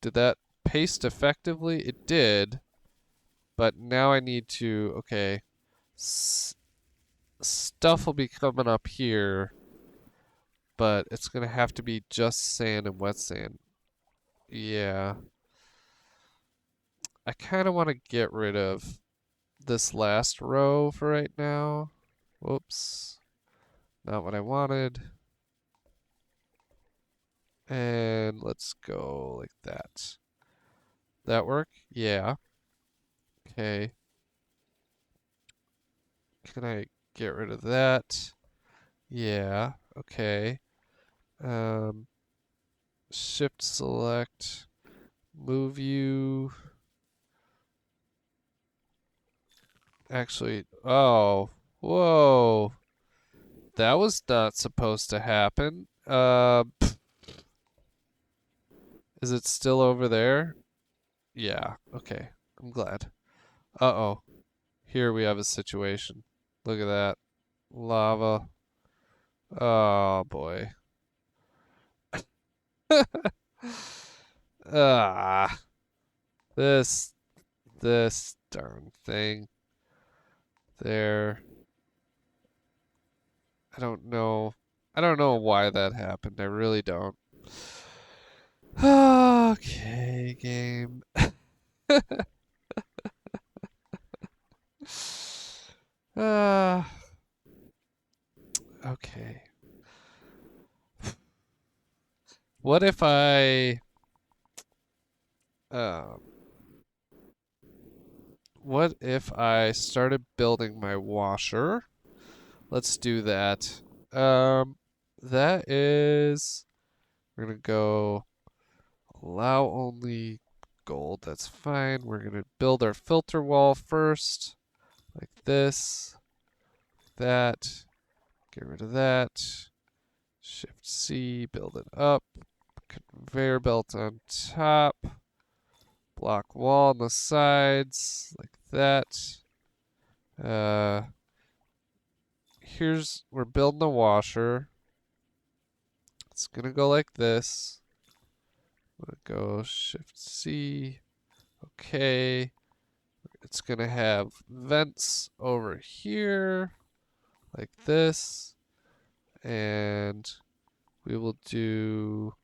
Did that paste effectively? It did. But now I need to, okay. Stuff will be coming up here. but it's gonna have to be just sand and wet sand. Yeah. I kind of want to get rid of this last row for right now. Whoops. Not what I wanted. And let's go like that. That work? Yeah. Okay. Can I get rid of that? Yeah. Okay. Um, shift select. Move you. Actually, oh. Whoa. That was not supposed to happen. Is it still over there? Yeah. Okay. I'm glad. Uh-oh. Here we have a situation. Look at that. Lava. Oh boy. Ah. This darn thing. There. I don't know. I don't know why that happened. I really don't. Okay, game. Ah. Okay. What if I um what if I started building my washer? Let's do that. Um that is we're gonna go allow only gold. That's fine. We're gonna build our filter wall first. Like this. That. Get rid of that. Shift C, build it up. Conveyor belt on top. Block wall on the sides, like that. We're building the washer. It's gonna go like this. I'm gonna go Shift C. Okay. It's gonna have vents over here, like this. And we will do,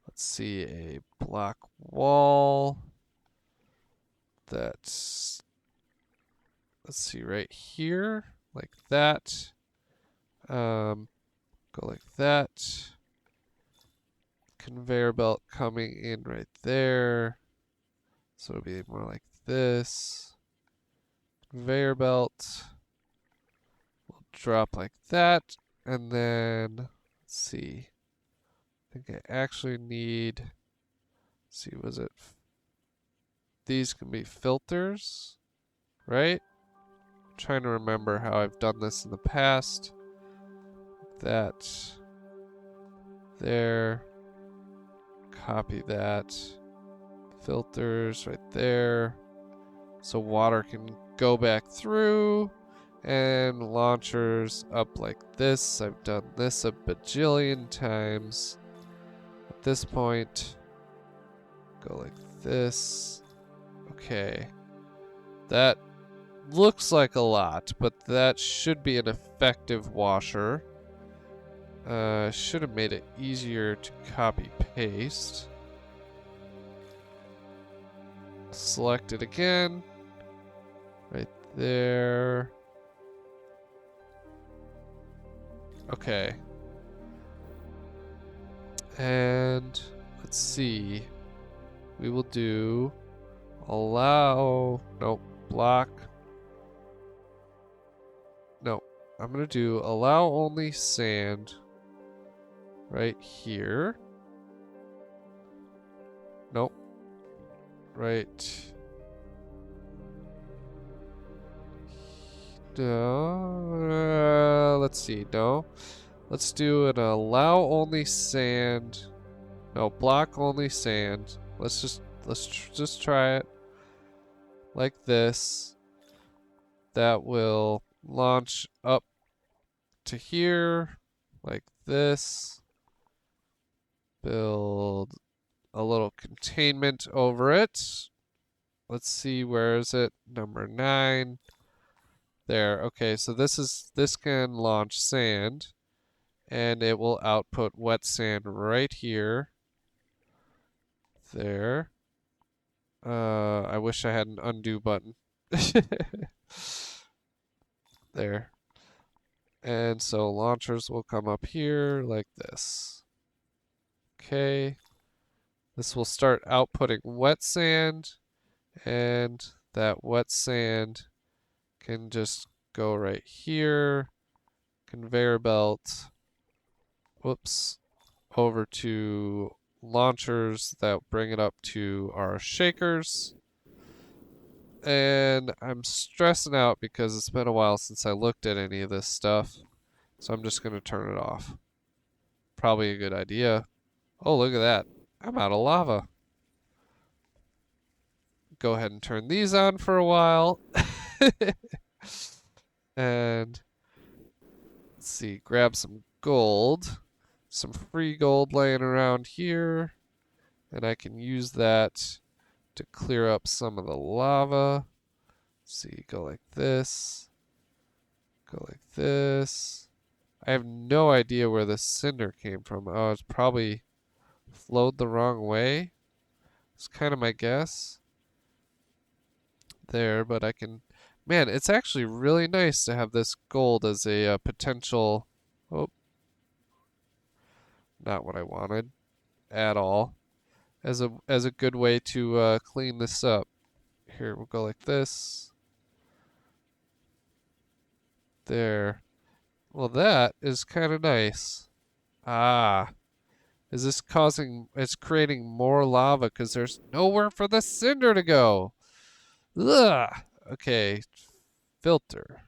let's see, a block wall. That's, let's see, right here, like that. Go like that. Conveyor belt coming in right there. So it'll be more like this. Conveyor belt will drop like that. And then, let's see. I think I actually need, let's see, was it? These can be filters, right? I'm trying to remember how I've done this in the past. That there. Copy that. Filters right there. So water can go back through. And launchers up like this. I've done this a bajillion times. At this point, go like this. Okay. That looks like a lot, but that should be an effective washer. Should have made it easier to copy paste. Select it again. Right there. Okay. And let's see. We will do allow, nope, block. No, I'm gonna do allow only sand right here. Nope. Right. Let's see. No. Let's do an allow only sand. No, block only sand. Let's just try it like this. That will launch up to here like this. Build a little containment over it. Let's see, where is it? Number 9. There. Okay, so this can launch sand. and it will output wet sand right here. There. I wish I had an undo button. There. And so launchers will come up here like this. Okay. This will start outputting wet sand, and that wet sand can just go right here. Conveyor belt. Whoops. Over to launchers that bring it up to our shakers. And I'm stressing out because it's been a while since I looked at any of this stuff. So I'm just going to turn it off. Probably a good idea. Oh, look at that. I'm out of lava. Go ahead and turn these on for a while. And let's see, grab some gold. Some free gold laying around here. And I can use that to clear up some of the lava. Let's see, go like this. Go like this. I have no idea where this cinder came from. Oh, it's probably flowed the wrong way. It's kind of my guess. There, but I can... Man, it's actually really nice to have this gold as a potential... Oh. Not what I wanted at all. As a good way to clean this up. Here, we'll go like this. There. Well, that is kind of nice. Ah. Is this causing... It's creating more lava because there's nowhere for the cinder to go. Ugh. Okay. Filter.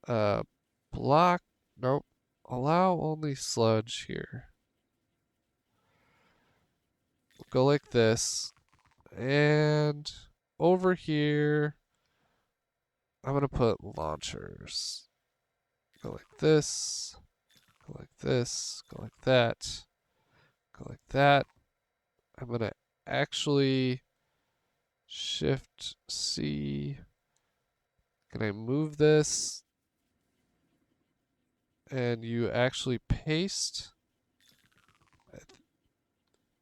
Block. Nope. Allow only sludge here. We'll go like this. And over here, I'm going to put launchers. Go like this. Go like this. Go like that. Go like that. I'm going to actually Shift C. Can I move this? And you actually paste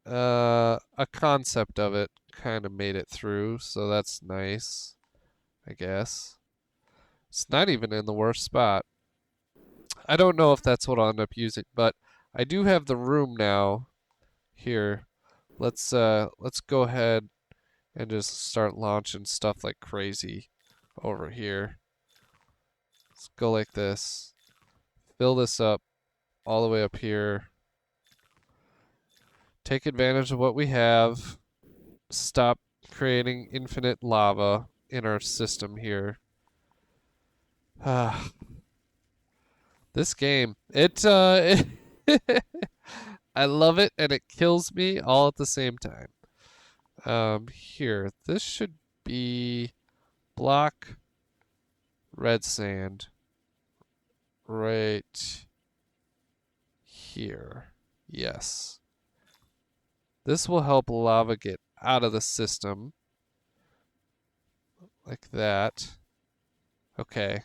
a concept of it kind of made it through, so that's nice, I guess. It's not even in the worst spot. I don't know if that's what I'll end up using, but I do have the room now here. Let's go ahead and just start launching stuff like crazy over here. Let's go like this. Fill this up all the way up here. Take advantage of what we have. Stop creating infinite lava in our system here. This game, I love it and it kills me all at the same time. Here, this should be block red sand right here. Yes. This will help lava get out of the system. Like that. Okay.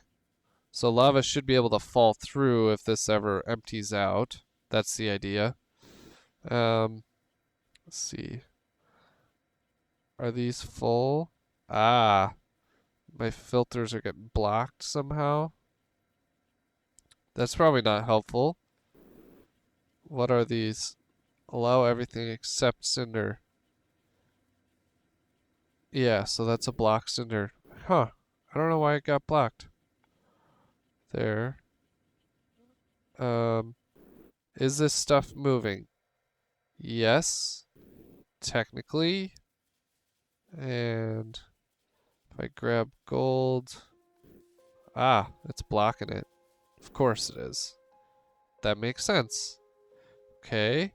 So lava should be able to fall through if this ever empties out. That's the idea. Let's see. Are these full? Ah. My filters are getting blocked somehow. That's probably not helpful. What are these? Allow everything except cinder. Yeah, so that's a block cinder. Huh. I don't know why it got blocked. There. Is this stuff moving? Yes. Technically. And if I grab gold. Ah, it's blocking it. Of course it is. That makes sense. Okay.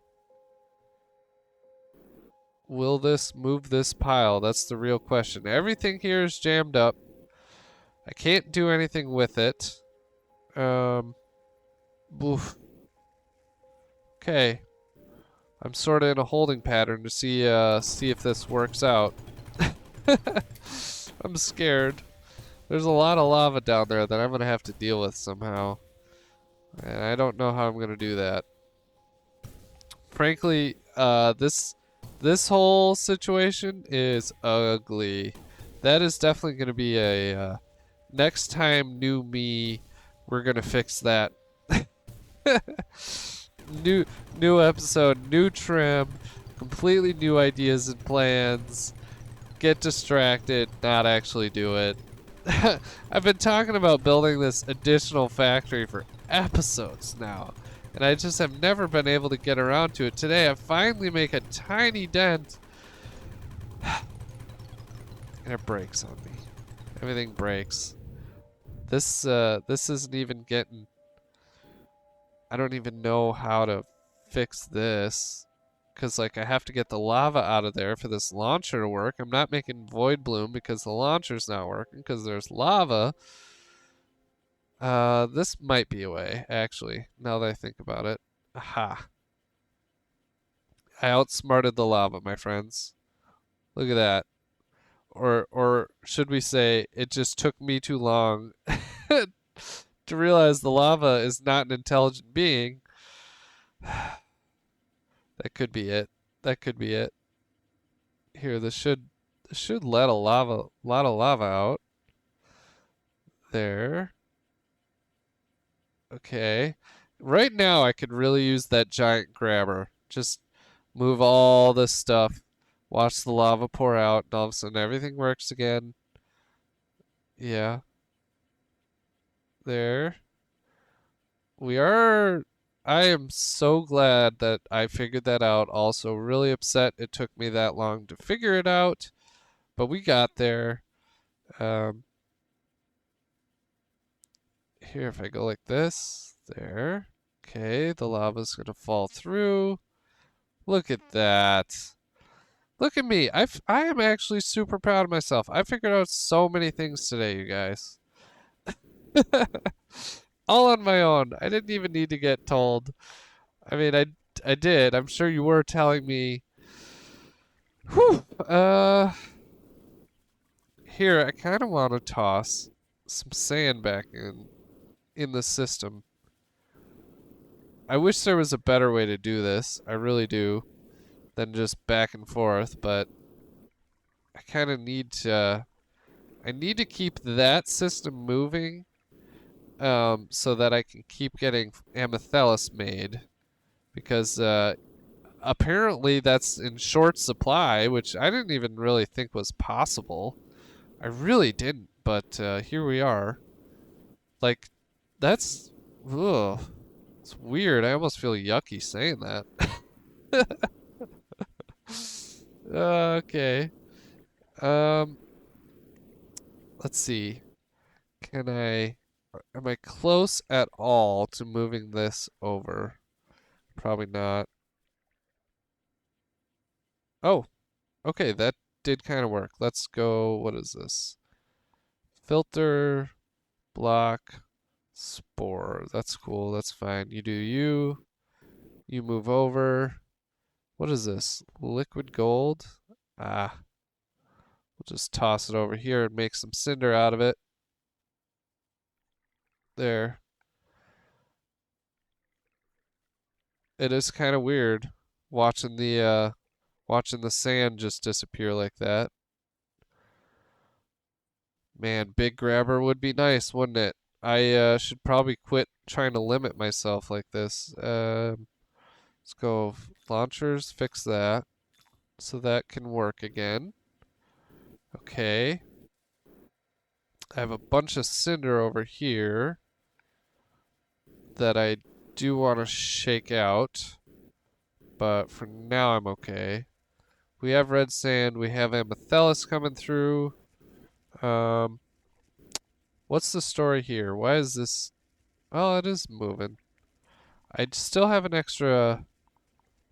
Will this move this pile? That's the real question. Everything here is jammed up. I can't do anything with it. Oof. Okay. I'm sort of in a holding pattern to see if this works out. I'm scared. There's a lot of lava down there that I'm gonna have to deal with somehow. And I don't know how I'm gonna do that. Frankly, this whole situation is ugly. That is definitely gonna be a next time new me. We're gonna fix that. new new episode, new trim, completely new ideas and plans. Get distracted, not actually do it. I've been talking about building this additional factory for episodes now, and I just have never been able to get around to it. Today I finally make a tiny dent, and it breaks on me. Everything breaks. This isn't even getting. I don't even know how to fix this. Because, like, I have to get the lava out of there for this launcher to work. I'm not making void bloom because the launcher's not working because there's lava. This might be a way, actually, now that I think about it. Aha. I outsmarted the lava, my friends. Look at that. Or should we say, it just took me too long to realize the lava is not an intelligent being. That could be it. That could be it. Here, this should let a lot of lava out. There. Okay. Right now I could really use that giant grabber. Just move all this stuff. Watch the lava pour out, and all of a sudden everything works again. Yeah. There. We are. I am so glad that I figured that out. Also, really upset it took me that long to figure it out, but we got there. Um, Here, if I go like this, there. Okay, the lava's gonna fall through. Look at that. Look at me. I am actually super proud of myself. I figured out so many things today, you guys. All on my own. I didn't even need to get told. I mean, I did. I'm sure you were telling me. Whew. Here, I kind of want to toss some sand back in the system. I wish there was a better way to do this. I really do. Than just back and forth, but I kind of need to. I need to keep that system moving, so that I can keep getting amethyst made, because apparently that's in short supply, which I didn't even really think was possible. I really didn't, but here we are. Like, that's, ugh, it's weird. I almost feel yucky saying that. Okay. Um, let's see. Can I, am I close at all to moving this over? Probably not. Oh, okay, that did kind of work. Let's go, what is this? Filter, block, spore. That's cool, that's fine. You do you. You move over. What is this? Liquid gold? Ah, we'll just toss it over here and make some cinder out of it. There. It is kind of weird watching the sand just disappear like that. Man, big grabber would be nice, wouldn't it? I should probably quit trying to limit myself like this. Let's go launchers, fix that so that can work again. Okay. I have a bunch of cinder over here that I do want to shake out, but for now I'm okay. We have red sand, we have amethyst coming through. Um, what's the story here? Why is this? Oh, it is moving. I still have an extra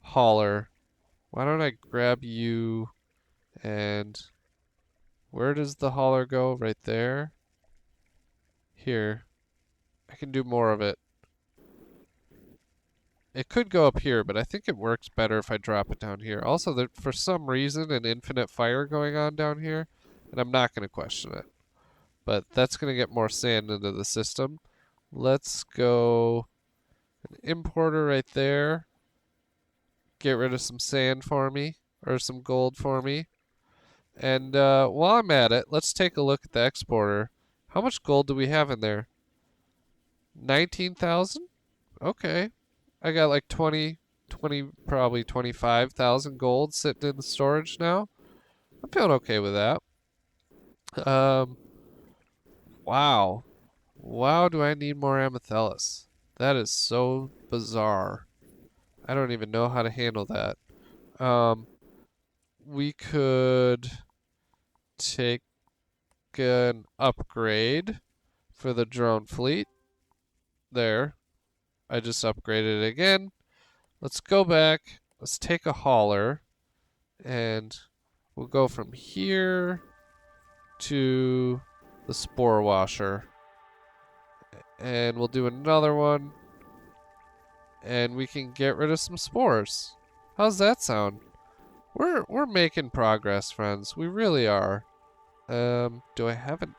hauler. Why don't I grab you and where does the hauler go? Right there? Here. I can do more of it. It could go up here, but I think it works better if I drop it down here. Also, there, for some reason, an infinite fire going on down here, and I'm not going to question it. But that's going to get more sand into the system. Let's go importer right there get rid of some sand for me, or some gold for me. And while I'm at it, let's take a look at the exporter. How much gold do we have in there? 19,000? Okay. I got like 20, probably 25,000 gold sitting in the storage now. I'm feeling okay with that. Um, wow. Wow, do I need more amethyllis? That is so bizarre. I don't even know how to handle that. Um, we could take an upgrade for the drone fleet. There. I just upgraded it again. Let's go back. Let's take a hauler. And we'll go from here to the spore washer. And we'll do another one. And we can get rid of some spores. How's that sound? We're making progress, friends. We really are. Do I have an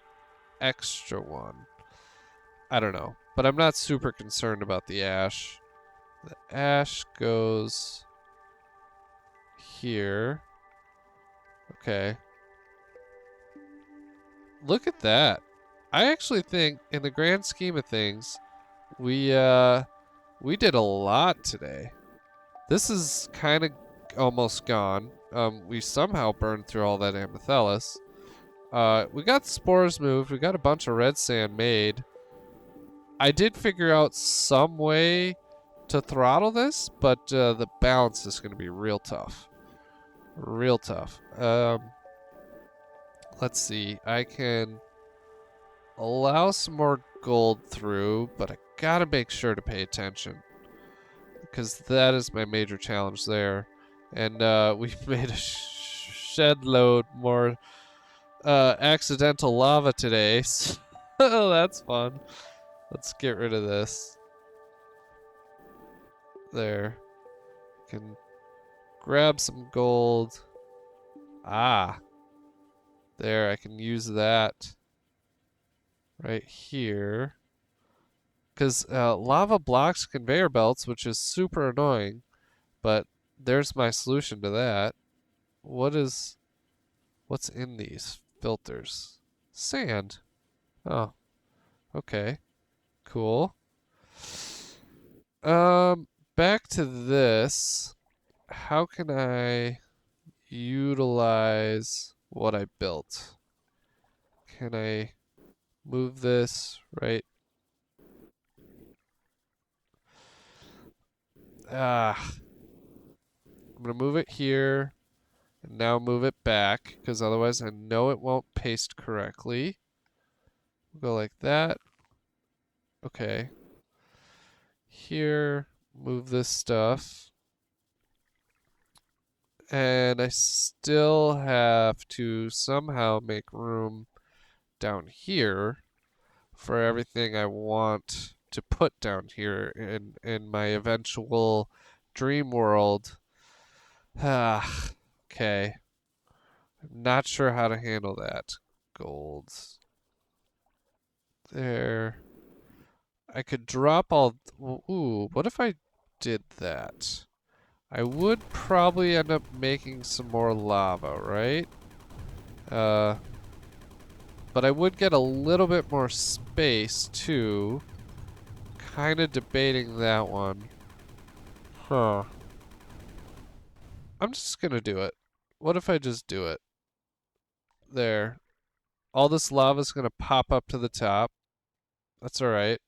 extra one? I don't know. But I'm not super concerned about the ash. The ash goes here. Okay. Look at that. I actually think, in the grand scheme of things, we did a lot today. This is kind of almost gone. We somehow burned through all that amethyllis. We got spores moved. We got a bunch of red sand made. I did figure out some way to throttle this, but the balance is going to be real tough. Real tough. Let's see. I can allow some more gold through, but I gotta make sure to pay attention, because that is my major challenge there. And we've made a shed load more accidental lava today. So that's fun. Let's get rid of this. There. Can grab some gold. Ah. There, I can use that right here. Because lava blocks conveyor belts, which is super annoying. But there's my solution to that. What's in these filters? Sand. Oh, okay. Cool. Back to this. How can I utilize what I built? Can I move this right? Ah, I'm gonna move it here and now move it back, because otherwise I know it won't paste correctly. We'll go like that. Okay. Here, move this stuff. And I still have to somehow make room down here for everything I want to put down here in my eventual dream world. Ah, okay. I'm not sure how to handle that. Golds. There. I could drop all... Ooh, what if I did that? I would probably end up making some more lava, right? But I would get a little bit more space, too. Kind of debating that one. Huh. I'm just gonna do it. What if I just do it? There. All this lava's gonna pop up to the top. That's alright.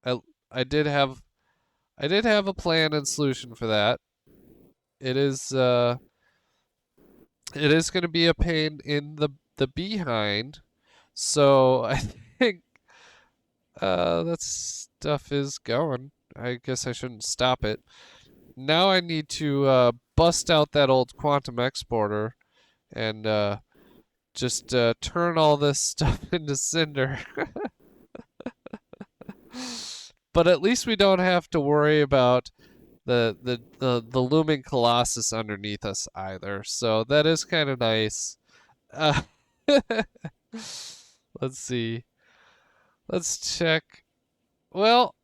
I I did have a plan and solution for that. It is gonna be a pain in the behind. So I think that stuff is going. I guess I shouldn't stop it. Now I need to bust out that old quantum exporter and just turn all this stuff into cinder. But at least we don't have to worry about the looming colossus underneath us either. So that is kind of nice. Uh, let's see. Let's check. Well,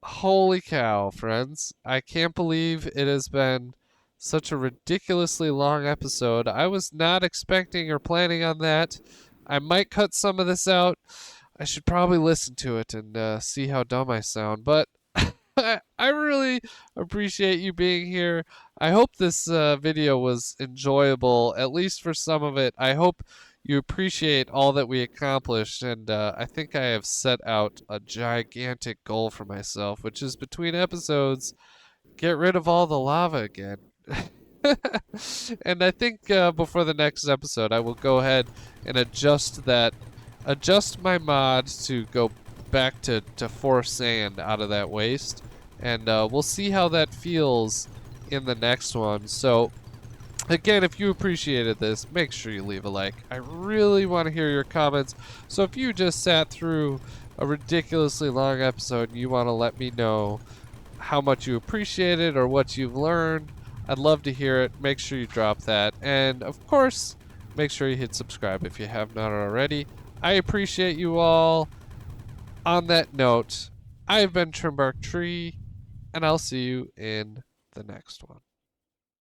Holy cow, friends. I can't believe it has been such a ridiculously long episode. I was not expecting or planning on that. I might cut some of this out. I should probably listen to it and see how dumb I sound. But I really appreciate you being here. I hope this video was enjoyable, at least for some of it. I hope you appreciate all that we accomplished, and I think I have set out a gigantic goal for myself, which is between episodes, get rid of all the lava again. And I think before the next episode, I will go ahead and adjust my mod to go back to force sand out of that waste, and we'll see how that feels in the next one. So again, if you appreciated this, make sure you leave a like. I really want to hear your comments. So if you just sat through a ridiculously long episode and you want to let me know how much you appreciate it or what you've learned, I'd love to hear it. Make sure you drop that. And of course, make sure you hit subscribe if you have not already. I appreciate you all. On that note, I've been Trimbark Tree, and I'll see you in the next one.